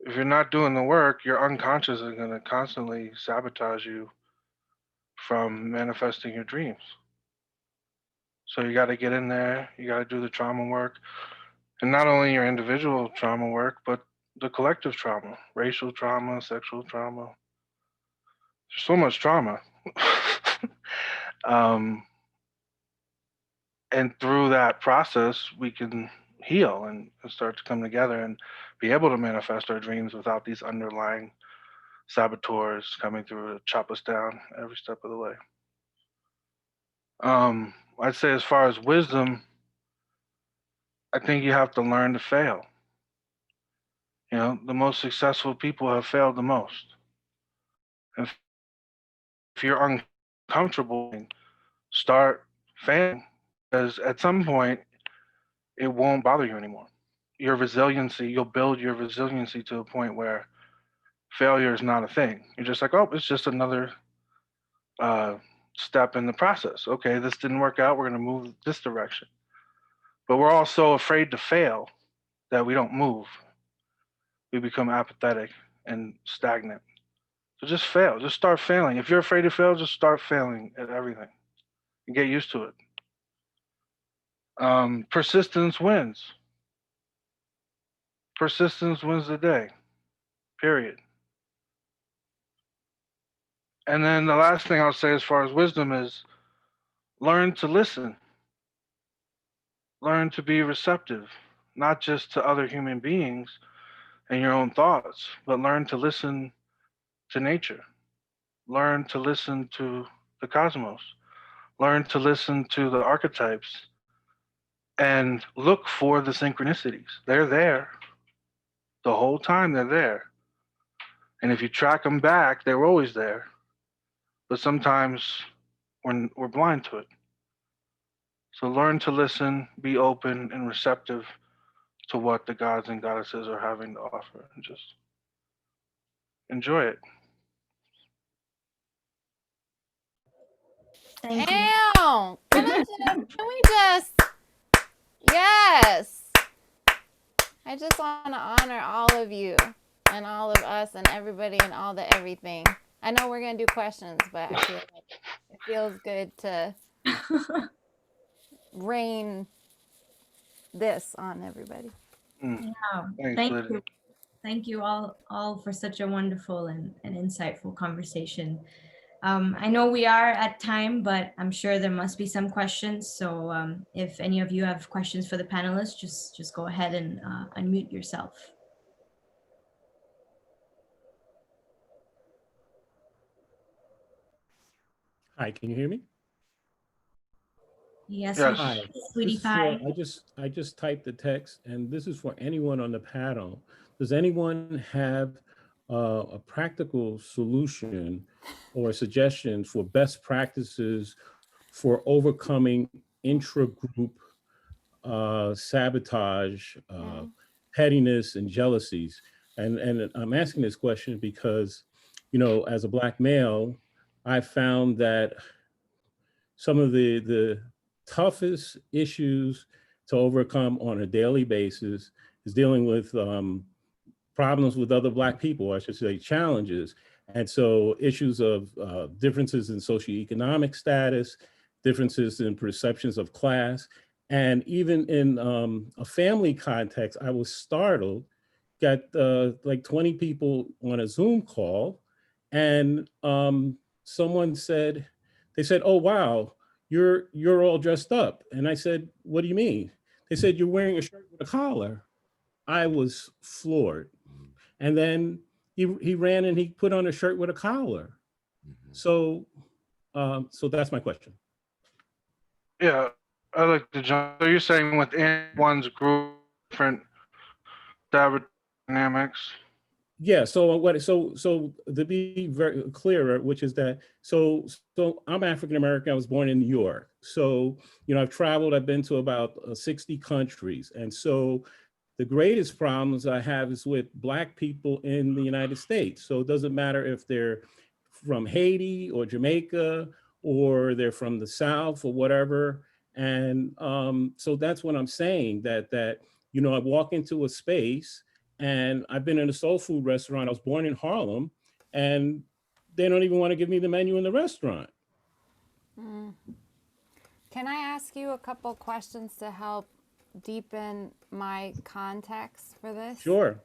If you're not doing the work, your unconscious is going to constantly sabotage you from manifesting your dreams. So you got to get in there, you got to do the trauma work, and not only your individual trauma work, but the collective trauma, racial trauma, sexual trauma. There's so much trauma. And through that process, we can heal and start to come together and be able to manifest our dreams without these underlying saboteurs coming through to chop us down every step of the way. I'd say as far as wisdom, I think you have to learn to fail. The most successful people have failed the most. If you're uncomfortable, start failing, because at some point it won't bother you anymore. Your resiliency, you'll build your resiliency to a point where failure is not a thing. You're just like, oh, it's just another step in the process. Okay, this didn't work out, we're going to move this direction. But we're all so afraid to fail that we don't move. We become apathetic and stagnant. So just fail. Just start failing. If you're afraid to fail, just start failing at everything and get used to it. Persistence wins. Persistence wins the day. Period. And then the last thing I'll say as far as wisdom is learn to listen. Learn to be receptive, not just to other human beings and your own thoughts, but learn to listen to nature. Learn to listen to the cosmos. Learn to listen to the archetypes and look for the synchronicities. They're there. The whole time they're there. And if you track them back, they're always there. But sometimes we're blind to it. So learn to listen, be open and receptive to what the gods and goddesses are having to offer, and just enjoy it. Thank you. Damn! Can we just, yes! I just want to honor all of you and all of us and everybody and all the everything. I know we're going to do questions, but I feel like it feels good to rain this on everybody. Mm. Yeah, Thanks, thank Lydia. you. Thank you all for such a wonderful and insightful conversation. I know we are at time, but I'm sure there must be some questions. So if any of you have questions for the panelists, just go ahead and unmute yourself. Hi, can you hear me? Yes, Yes. Hi. sweetie This is for, pie. I just typed the text, and this is for anyone on the panel. Does anyone have a practical solution or suggestion for best practices for overcoming intra-group sabotage, pettiness, and jealousies? And I'm asking this question because, you know, as a Black male, I found that some of the toughest issues to overcome on a daily basis is dealing with problems with other Black people, I should say, challenges. And so issues of differences in socioeconomic status, differences in perceptions of class, and even in a family context, I was startled, got like 20 people on a Zoom call, and someone said, they said, "Oh, wow, you're all dressed up." And I said, "What do you mean?" They said, "You're wearing a shirt with a collar." I was floored. And then he ran and he put on a shirt with a collar. So so that's my question. Yeah, I like to jump. So you're saying within one's group, different dynamics? Yeah, so so to be very clearer, which is that so I'm African American. I was born in New York. So, you know, I've traveled, I've been to about 60 countries. And so the greatest problems I have is with Black people in the United States. So it doesn't matter if they're from Haiti or Jamaica or they're from the South or whatever. And so that's what I'm saying, that you know, I walk into a space, and I've been in a soul food restaurant. I was born in Harlem, and they don't even want to give me the menu in the restaurant. Can I ask you a couple questions to help deepen my context for this? Sure.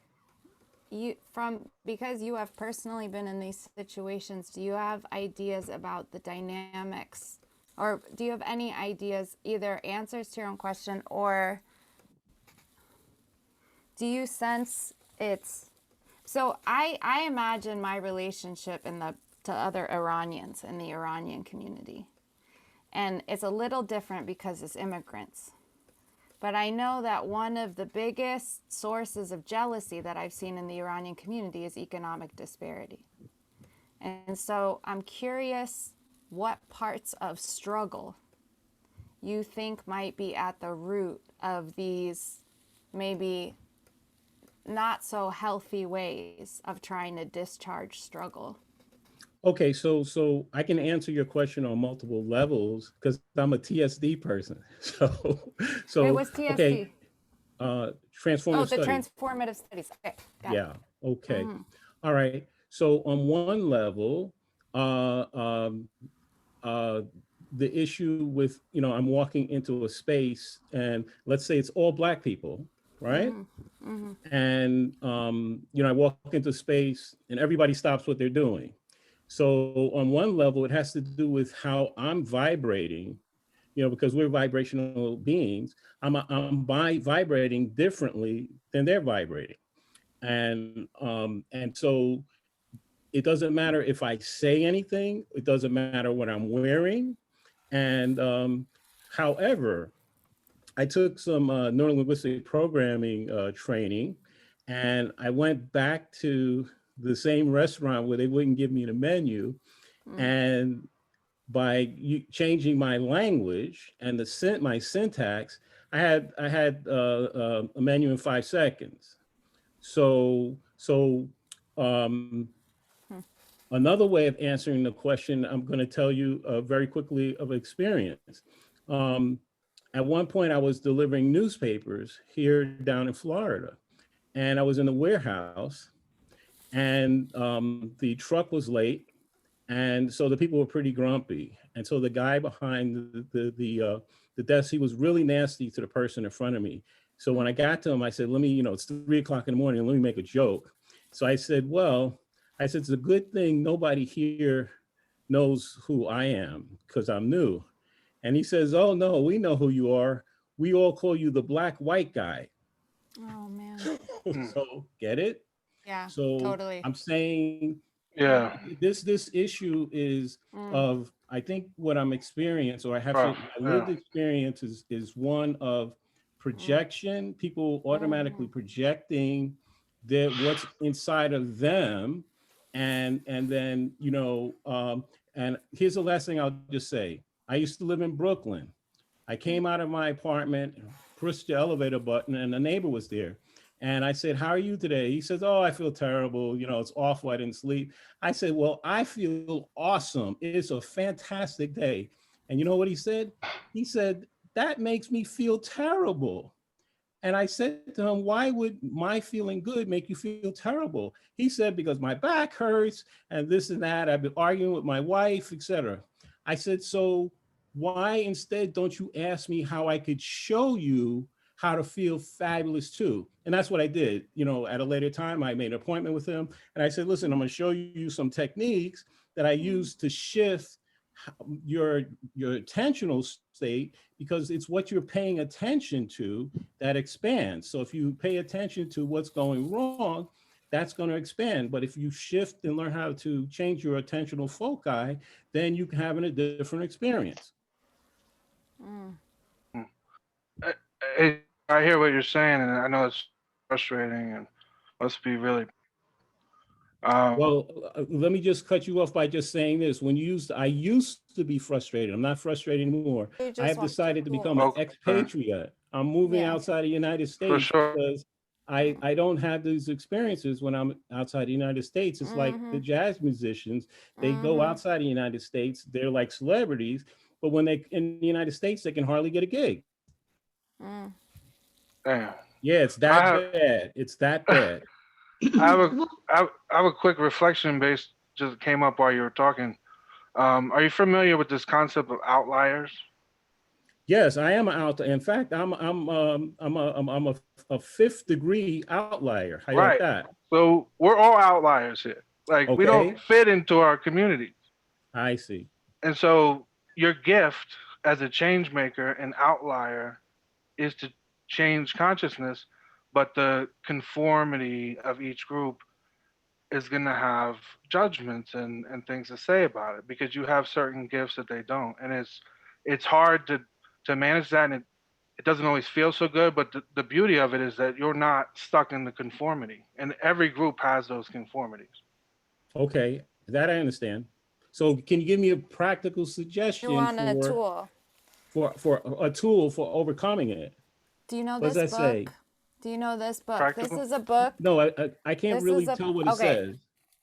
Because you have personally been in these situations, do you have ideas about the dynamics, or do you have any ideas, either answers to your own question, or do you sense it's, so I imagine my relationship to other Iranians in the Iranian community, and it's a little different because it's immigrants. But I know that one of the biggest sources of jealousy that I've seen in the Iranian community is economic disparity. And so I'm curious what parts of struggle you think might be at the root of these maybe not so healthy ways of trying to discharge struggle. Okay, so I can answer your question on multiple levels because I'm a TSD person. So Wait, what's TSD? Okay, transformative the studies. transformative studies. Okay, got it. Yeah. Okay. All right. So on one level, the issue with, I'm walking into a space and let's say it's all Black people, right? And, I walk into space and everybody stops what they're doing. So on one level, it has to do with how I'm vibrating, because we're vibrational beings. I'm vibrating differently than they're vibrating. And so it doesn't matter if I say anything, it doesn't matter what I'm wearing. And however, I took some neurolinguistic programming training, and I went back to the same restaurant where they wouldn't give me the menu. And by changing my language and my syntax, I had a menu in 5 seconds. So another way of answering the question, I'm going to tell you very quickly of experience. At one point, I was delivering newspapers here down in Florida, and I was in the warehouse, and the truck was late, and so the people were pretty grumpy. And so the guy behind the desk, he was really nasty to the person in front of me. So when I got to him, I said, it's 3 o'clock in the morning, let me make a joke. So I said, it's a good thing nobody here knows who I am because I'm new. And he says, oh no, we know who you are. We all call you the black white guy. Oh man. So get it? Yeah, so totally. I'm saying, Yeah. this issue is of, I think what I'm experiencing, or my lived experience is one of projection, people automatically projecting what's inside of them. And then, and here's the last thing I'll just say. I used to live in Brooklyn. I came out of my apartment, pushed the elevator button, and the neighbor was there. And I said, how are you today? He says, oh, I feel terrible. It's awful. I didn't sleep. I said, well, I feel awesome. It's a fantastic day. And you know what he said? He said, that makes me feel terrible. And I said to him, why would my feeling good make you feel terrible? He said, because my back hurts and this and that. I've been arguing with my wife, etc. I said, so why instead don't you ask me how I could show you how to feel fabulous too? And that's what I did. At a later time, I made an appointment with him and I said, listen, I'm going to show you some techniques that I use to shift your attentional state, because it's what you're paying attention to that expands. So if you pay attention to what's going wrong, that's going to expand. But if you shift and learn how to change your attentional foci, then you can have a different experience. I hear what you're saying, and I know it's frustrating and must be really. Well, let me just cut you off by just saying this. I used to be frustrated. I'm not frustrated anymore. I have decided to become an expatriate. I'm moving outside the United States because I don't have these experiences when I'm outside the United States. It's like the jazz musicians, they go outside the United States, they're like celebrities, but when they in the United States, they can hardly get a gig. Damn. Yeah, it's that bad. It's that bad. I have a quick reflection just came up while you were talking. Are you familiar with this concept of outliers? Yes, I am an outlier. In fact, I'm a 5th degree outlier. How you like that? So we're all outliers here. Like we don't fit into our communities. I see. And so your gift as a change maker and outlier is to change consciousness, but the conformity of each group is going to have judgments and things to say about it, because you have certain gifts that they don't. And it's hard to manage that, and it doesn't always feel so good, but the beauty of it is that you're not stuck in the conformity, and every group has those conformities. Okay, that I understand. So can you give me a practical suggestion for a tool for overcoming it? Do you know this book? Say? Do you know this book? Practical? This is a book. No, I can't really tell what it says.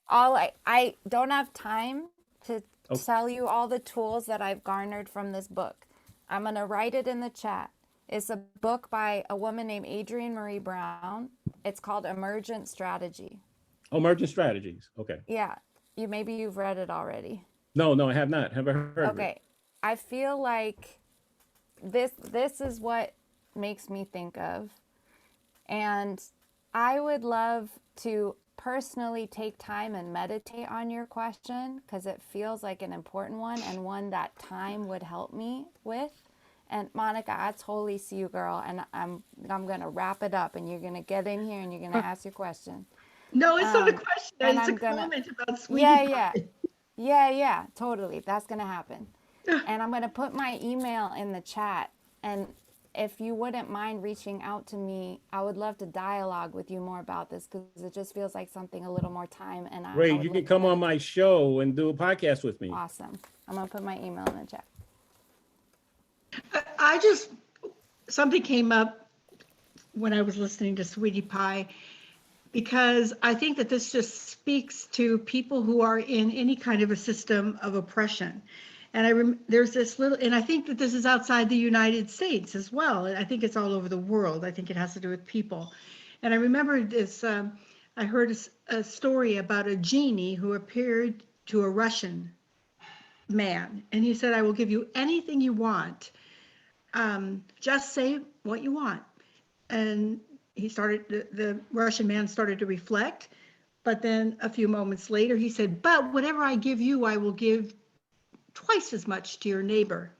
I don't have time to tell you all the tools that I've garnered from this book. I'm going to write it in the chat. It's a book by a woman named Adrienne Marie Brown. It's called Emergent Strategy. Oh, Emergent Strategies. Okay. Yeah, maybe you've read it already. No, I have not. Have I heard of it? Okay, I feel like this is what makes me think of, and I would love to personally take time and meditate on your question because it feels like an important one and one that time would help me with. And Monica, I totally see you, girl, and I'm gonna wrap it up, and you're gonna get in here and you're gonna ask your question. No, it's not a question. and It's I'm a gonna- comment about Sweetie Yeah, Pie. yeah, totally. That's gonna happen. And I'm gonna put my email in the chat. And if you wouldn't mind reaching out to me, I would love to dialogue with you more about this because it just feels like something a little more time. And Great, would you love can to come on meditate. my show and do a podcast with me. Awesome. I'm gonna put my email in the chat. Something came up when I was listening to Sweetie Pie, because I think that this just speaks to people who are in any kind of a system of oppression. And there's this little, and I think that this is outside the United States as well. And I think it's all over the world. I think it has to do with people. And I remember this, I heard a story about a genie who appeared to a Russian man. And he said, I will give you anything you want. Just say what you want. And the Russian man started to reflect. But then a few moments later, he said, but whatever I give you, I will give twice as much to your neighbor.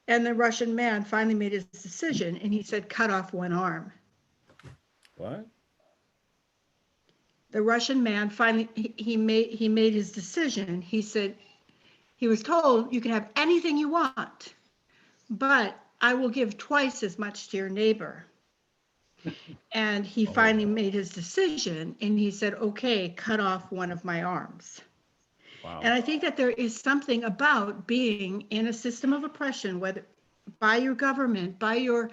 And the Russian man finally made his decision and he said, cut off one arm. What? The Russian man finally, he made his decision. He said, he was told you can have anything you want, but I will give twice as much to your neighbor. And he finally made his decision and he said, okay, cut off one of my arms. Wow. And I think that there is something about being in a system of oppression, whether by your government, by your,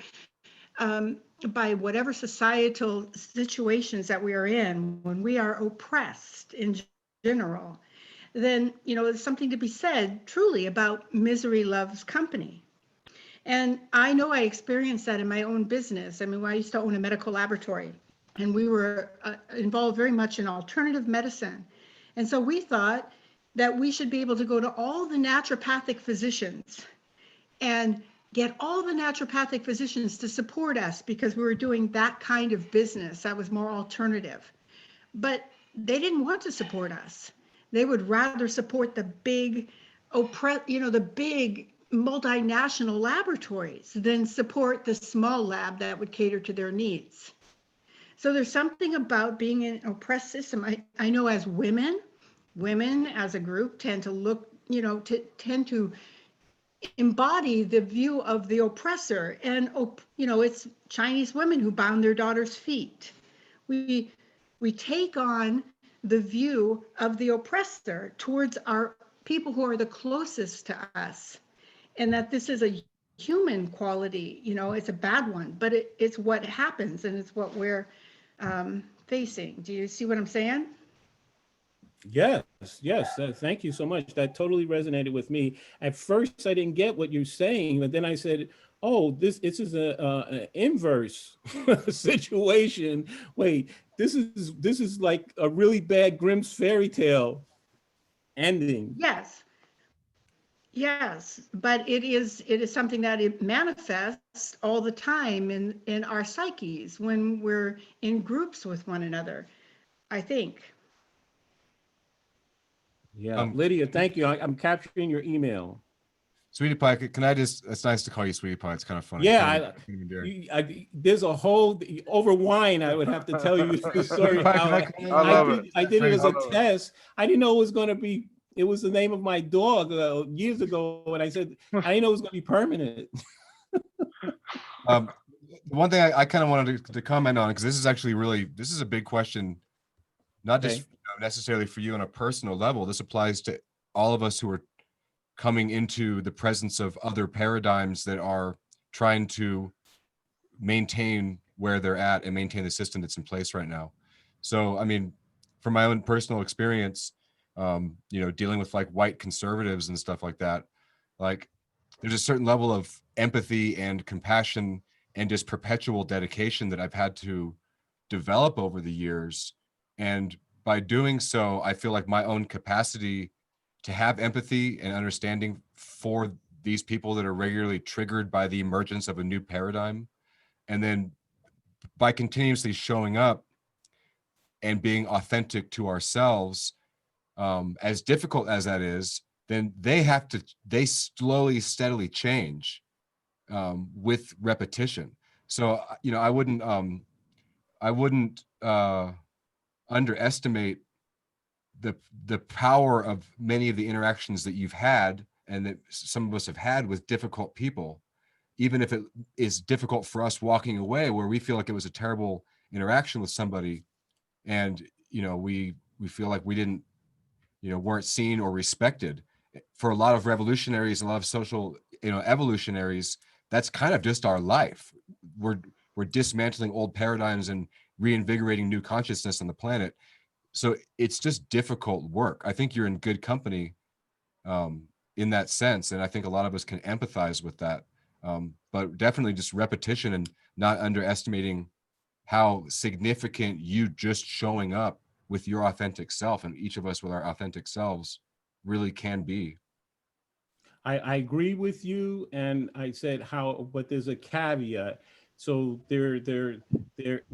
by whatever societal situations that we are in, when we are oppressed in general, then, there's something to be said truly about misery loves company. And I know I experienced that in my own business. I mean, I used to own a medical laboratory and we were involved very much in alternative medicine. And so we thought that we should be able to go to all the naturopathic physicians and get all the naturopathic physicians to support us because we were doing that kind of business that was more alternative. But they didn't want to support us. They would rather support the big, the big multinational laboratories than support the small lab that would cater to their needs. So there's something about being in an oppressed system. I know as women as a group tend to look, tend to embody the view of the oppressor. And, it's Chinese women who bound their daughters' feet. We take on the view of the oppressor towards our people who are the closest to us. And that this is a human quality, it's a bad one, but it's what happens and it's what we're facing. Do you see what I'm saying? Yes. Thank you so much. That totally resonated with me. At first, I didn't get what you're saying, but then I said, "Oh, this is an inverse situation. Wait, this is like a really bad Grimm's fairy tale ending." Yes, but it is something that it manifests all the time in our psyches when we're in groups with one another, I think. Yeah, Lydia, thank you. I'm capturing your email. Sweetie Pie, can I just, it's nice to call you Sweetie Pie. It's kind of funny. Yeah, there's a whole, over wine, I would have to tell you the story. I did it as a test. I didn't know it was going to be, it was the name of my dog years ago. And I said, I didn't know it was going to be permanent. One thing I kind of wanted to comment on, because this is actually really, this is a big question, not just necessarily for you on a personal level. This applies to all of us who are coming into the presence of other paradigms that are trying to maintain where they're at and maintain the system that's in place right now. So, I mean, from my own personal experience, dealing with like white conservatives and stuff like that, like there's a certain level of empathy and compassion and just perpetual dedication that I've had to develop over the years And by doing so, I feel like my own capacity to have empathy and understanding for these people that are regularly triggered by the emergence of a new paradigm. And then by continuously showing up and being authentic to ourselves, as difficult as that is, then they slowly, steadily change with repetition. So, I wouldn't underestimate the power of many of the interactions that you've had and that some of us have had with difficult people, even if it is difficult for us walking away where we feel like it was a terrible interaction with somebody, and we feel like we didn't weren't seen or respected. For a lot of revolutionaries, a lot of social evolutionaries, that's kind of just our life. We're dismantling old paradigms and reinvigorating new consciousness on the planet. So it's just difficult work. I think you're in good company in that sense, and I think a lot of us can empathize with that. But definitely just repetition and not underestimating how significant you just showing up with your authentic self, and each of us with our authentic selves really can be. I agree with you, and I said but there's a caveat. So there,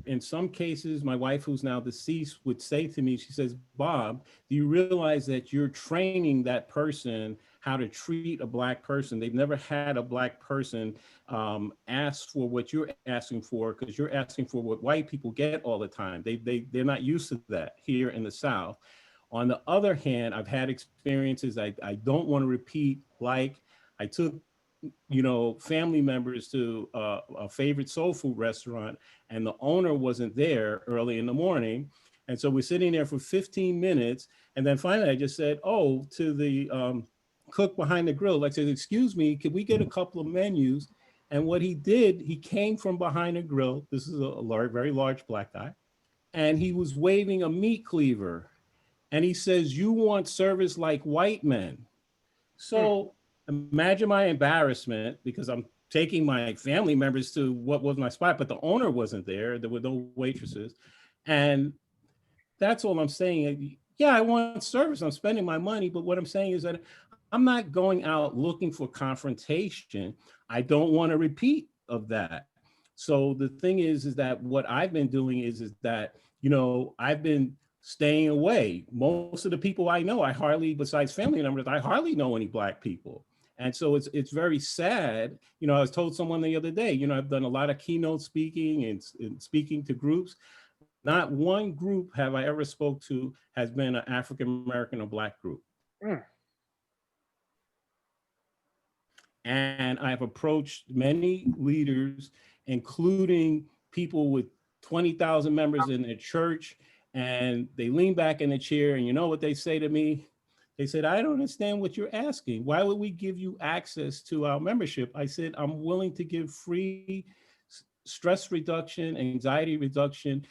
in some cases, my wife, who's now deceased, would say to me, she says, Bob, do you realize that you're training that person how to treat a Black person? They've never had a Black person ask for what you're asking for, because you're asking for what white people get all the time. They're not used to that here in the South. On the other hand, I've had experiences I don't want to repeat, like I took family members to a favorite soul food restaurant, and the owner wasn't there early in the morning. And so we're sitting there for 15 minutes. And then finally I just said, to the cook behind the grill, I said, excuse me, could we get a couple of menus? And what he did, he came from behind the grill. This is a very large Black guy. And he was waving a meat cleaver. And he says, you want service like white men. So imagine my embarrassment, because I'm taking my family members to what was my spot, but the owner wasn't there. There were no waitresses. And that's all I'm saying. Yeah, I want service. I'm spending my money. But what I'm saying is that I'm not going out looking for confrontation. I don't want a repeat of that. So the thing is that what I've been doing is that, I've been staying away. Most of the people I know, besides family members, I hardly know any Black people. And so it's very sad. I was told someone the other day, I've done a lot of keynote speaking and speaking to groups. Not one group have I ever spoke to has been an African-American or Black group. And I've approached many leaders, including people with 20,000 members in their church, and they lean back in the chair, and you know what they say to me? They said, I don't understand what you're asking. Why would we give you access to our membership? I said, I'm willing to give free stress reduction, anxiety reduction.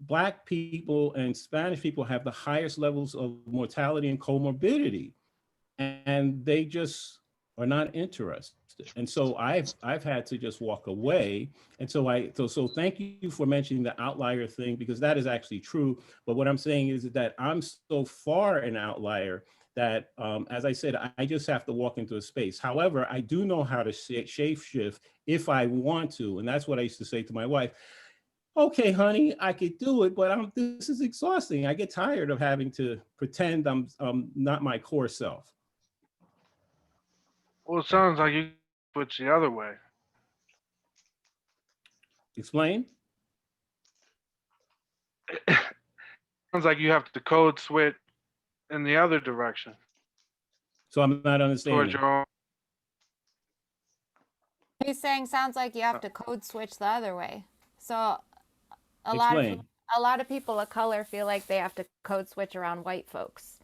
Black people and Spanish people have the highest levels of mortality and comorbidity, and they just are not interested. And so I've had to just walk away. And so thank you for mentioning the outlier thing, because that is actually true. But what I'm saying is that I'm so far an outlier that, as I said, I just have to walk into a space. However, I do know how to shape shift if I want to. And that's what I used to say to my wife. Okay, honey, I could do it, but this is exhausting. I get tired of having to pretend I'm not my core self. Well, it sounds like you switch the other way. Explain. Sounds like you have to code switch in the other direction. So I'm not understanding. Towards your own. He's saying sounds like you have to code switch the other way. So a Explain. lot of people of color feel like they have to code switch around white folks.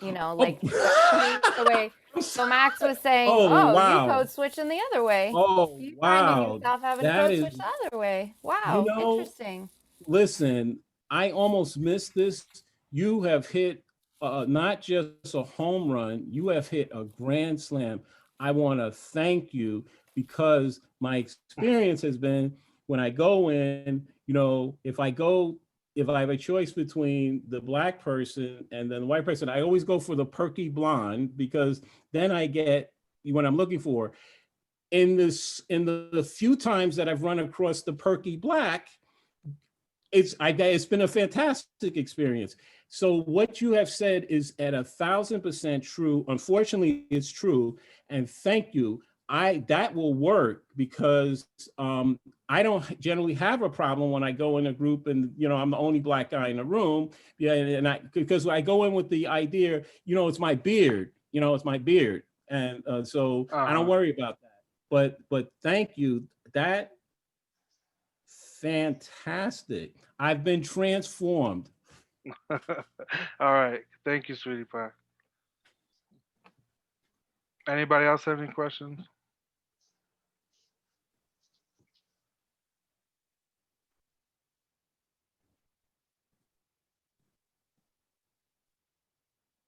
Like the way. So Max was saying, wow. You code switching the other way. Oh, you wow. finding yourself having to code switch the other way. Wow, interesting. Listen, I almost missed this. You have hit not just a home run, you have hit a grand slam. I want to thank you, because my experience has been when I go in, if I go if I have a choice between the Black person and then the white person, I always go for the perky blonde, because then I get what I'm looking for. In the few times that I've run across the perky Black, it's been a fantastic experience. So what you have said is at 1,000% true. Unfortunately, it's true. And thank you. That will work, because I don't generally have a problem when I go in a group and, I'm the only Black guy in the room. Yeah, and because I go in with the idea, it's my beard, it's my beard. And so I don't worry about that. But thank you. That fantastic. I've been transformed. All right. Thank you, sweetie pie. Anybody else have any questions?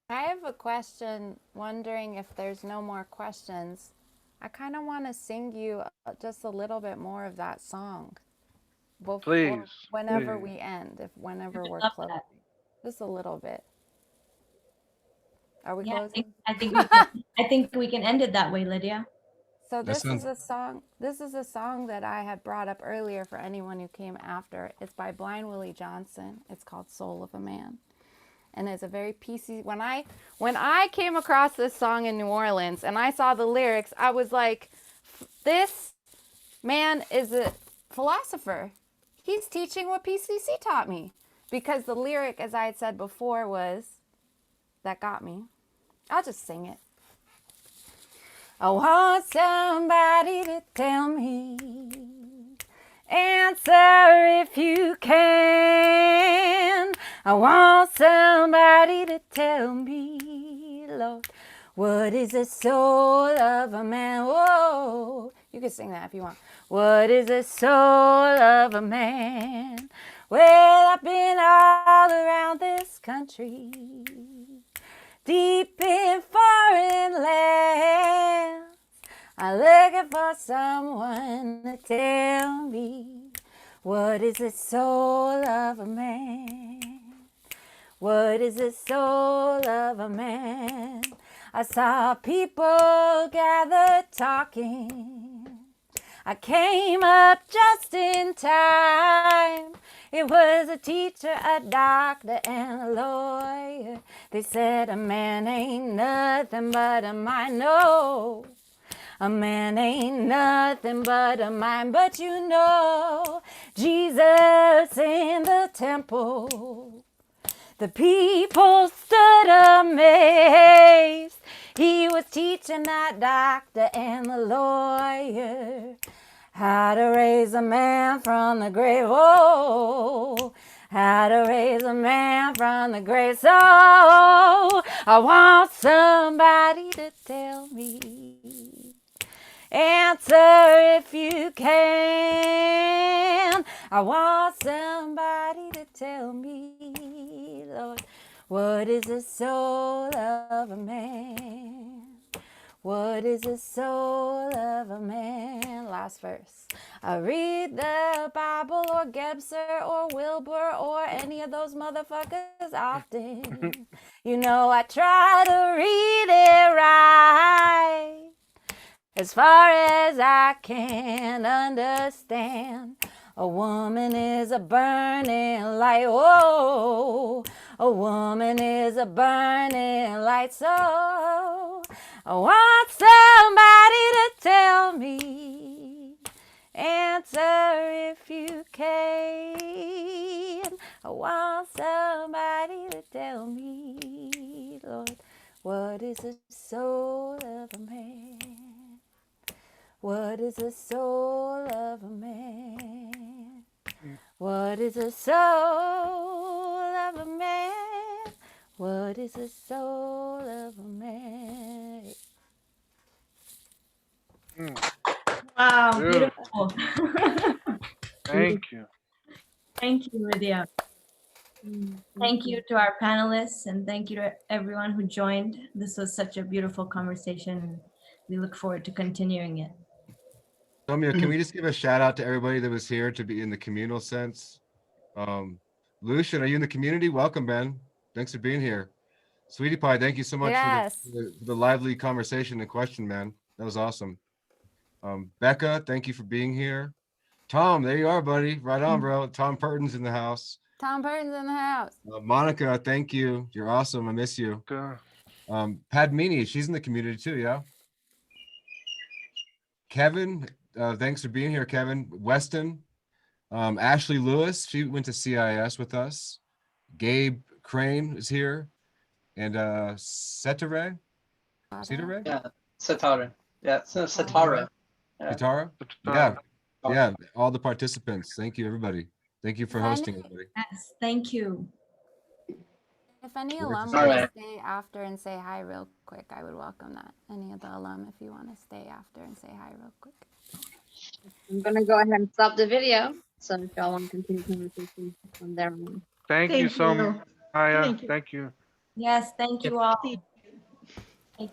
I have a question, wondering if there's no more questions. I kind of want to sing you just a little bit more of that song. Please. Whenever please. we end, whenever we're love closing. that. Just a little bit. Are we Yeah, closing? I think we can end it that way, Lydia. So this is a song. This is a song that I had brought up earlier for anyone who came after. It's by Blind Willie Johnson. It's called "Soul of a Man," and it's a very PC. When I came across this song in New Orleans and I saw the lyrics, I was like, "This man is a philosopher. He's teaching what PCC taught me." Because the lyric, as I had said before, that got me. I'll just sing it. I want somebody to tell me, answer if you can. I want somebody to tell me, Lord, what is the soul of a man? Whoa, you can sing that if you want. What is the soul of a man? Well, I've been all around this country, deep in foreign lands. I'm looking for someone to tell me, what is the soul of a man? What is the soul of a man? I saw people gathered talking. I came up just in time. It was a teacher, a doctor, and a lawyer. They said a man ain't nothing but a mind. No, a man ain't nothing but a mind. But Jesus in the temple, the people stood amazed. He was teaching that doctor and the lawyer how to raise a man from the grave. Oh, how to raise a man from the grave. So I want somebody to tell me, answer if you can. I want somebody to tell me, Lord, what is the soul of a man? What is the soul of a man? Last verse. I read the Bible or Gebser or Wilbur or any of those motherfuckers often. I try to read it right as far as I can understand. A woman is a burning light. Oh, a woman is a burning light. So I want somebody to tell me, answer if you can. I want somebody to tell me, Lord, what is the soul of a man? What is the soul of a man? What is the soul of a man? What is the soul of a man? Wow, Beautiful. beautiful. Thank you. Thank you, Lydia. Thank you to our panelists, and thank you to everyone who joined. This was such a beautiful conversation. We look forward to continuing it. Somya, can we just give a shout out to everybody that was here to be in the communal sense? Lucian, are you in the community? Welcome, man. Thanks for being here. Sweetie Pie, thank you so much Yes. for the lively conversation and question, man. That was awesome. Becca, thank you for being here. Tom, there you are, buddy. Right on, bro. Tom Purton's in the house. Tom Burton's in the house. Monica, thank you. You're awesome. I miss you. Padmini, she's in the community too, yeah? Kevin, thanks for being here, Kevin. Weston, Ashley Lewis, she went to CIIS with us. Gabe Crane is here. And Setare? Setare? Yeah, Satara. Yeah, so Satara. Satara? Yeah. Yeah, all the participants. Thank you, everybody. Thank you for hosting, everybody. Yes, thank you. If any Sure, alum just- want to Alright. stay after and say hi real quick, I would welcome that. Any of the alum, if you want to stay after and say hi real quick. I'm gonna go ahead and stop the video. So if y'all want to continue conversation from there on. Thank you so you. much, Maya. Thank you. Thank you. Yes, thank you all.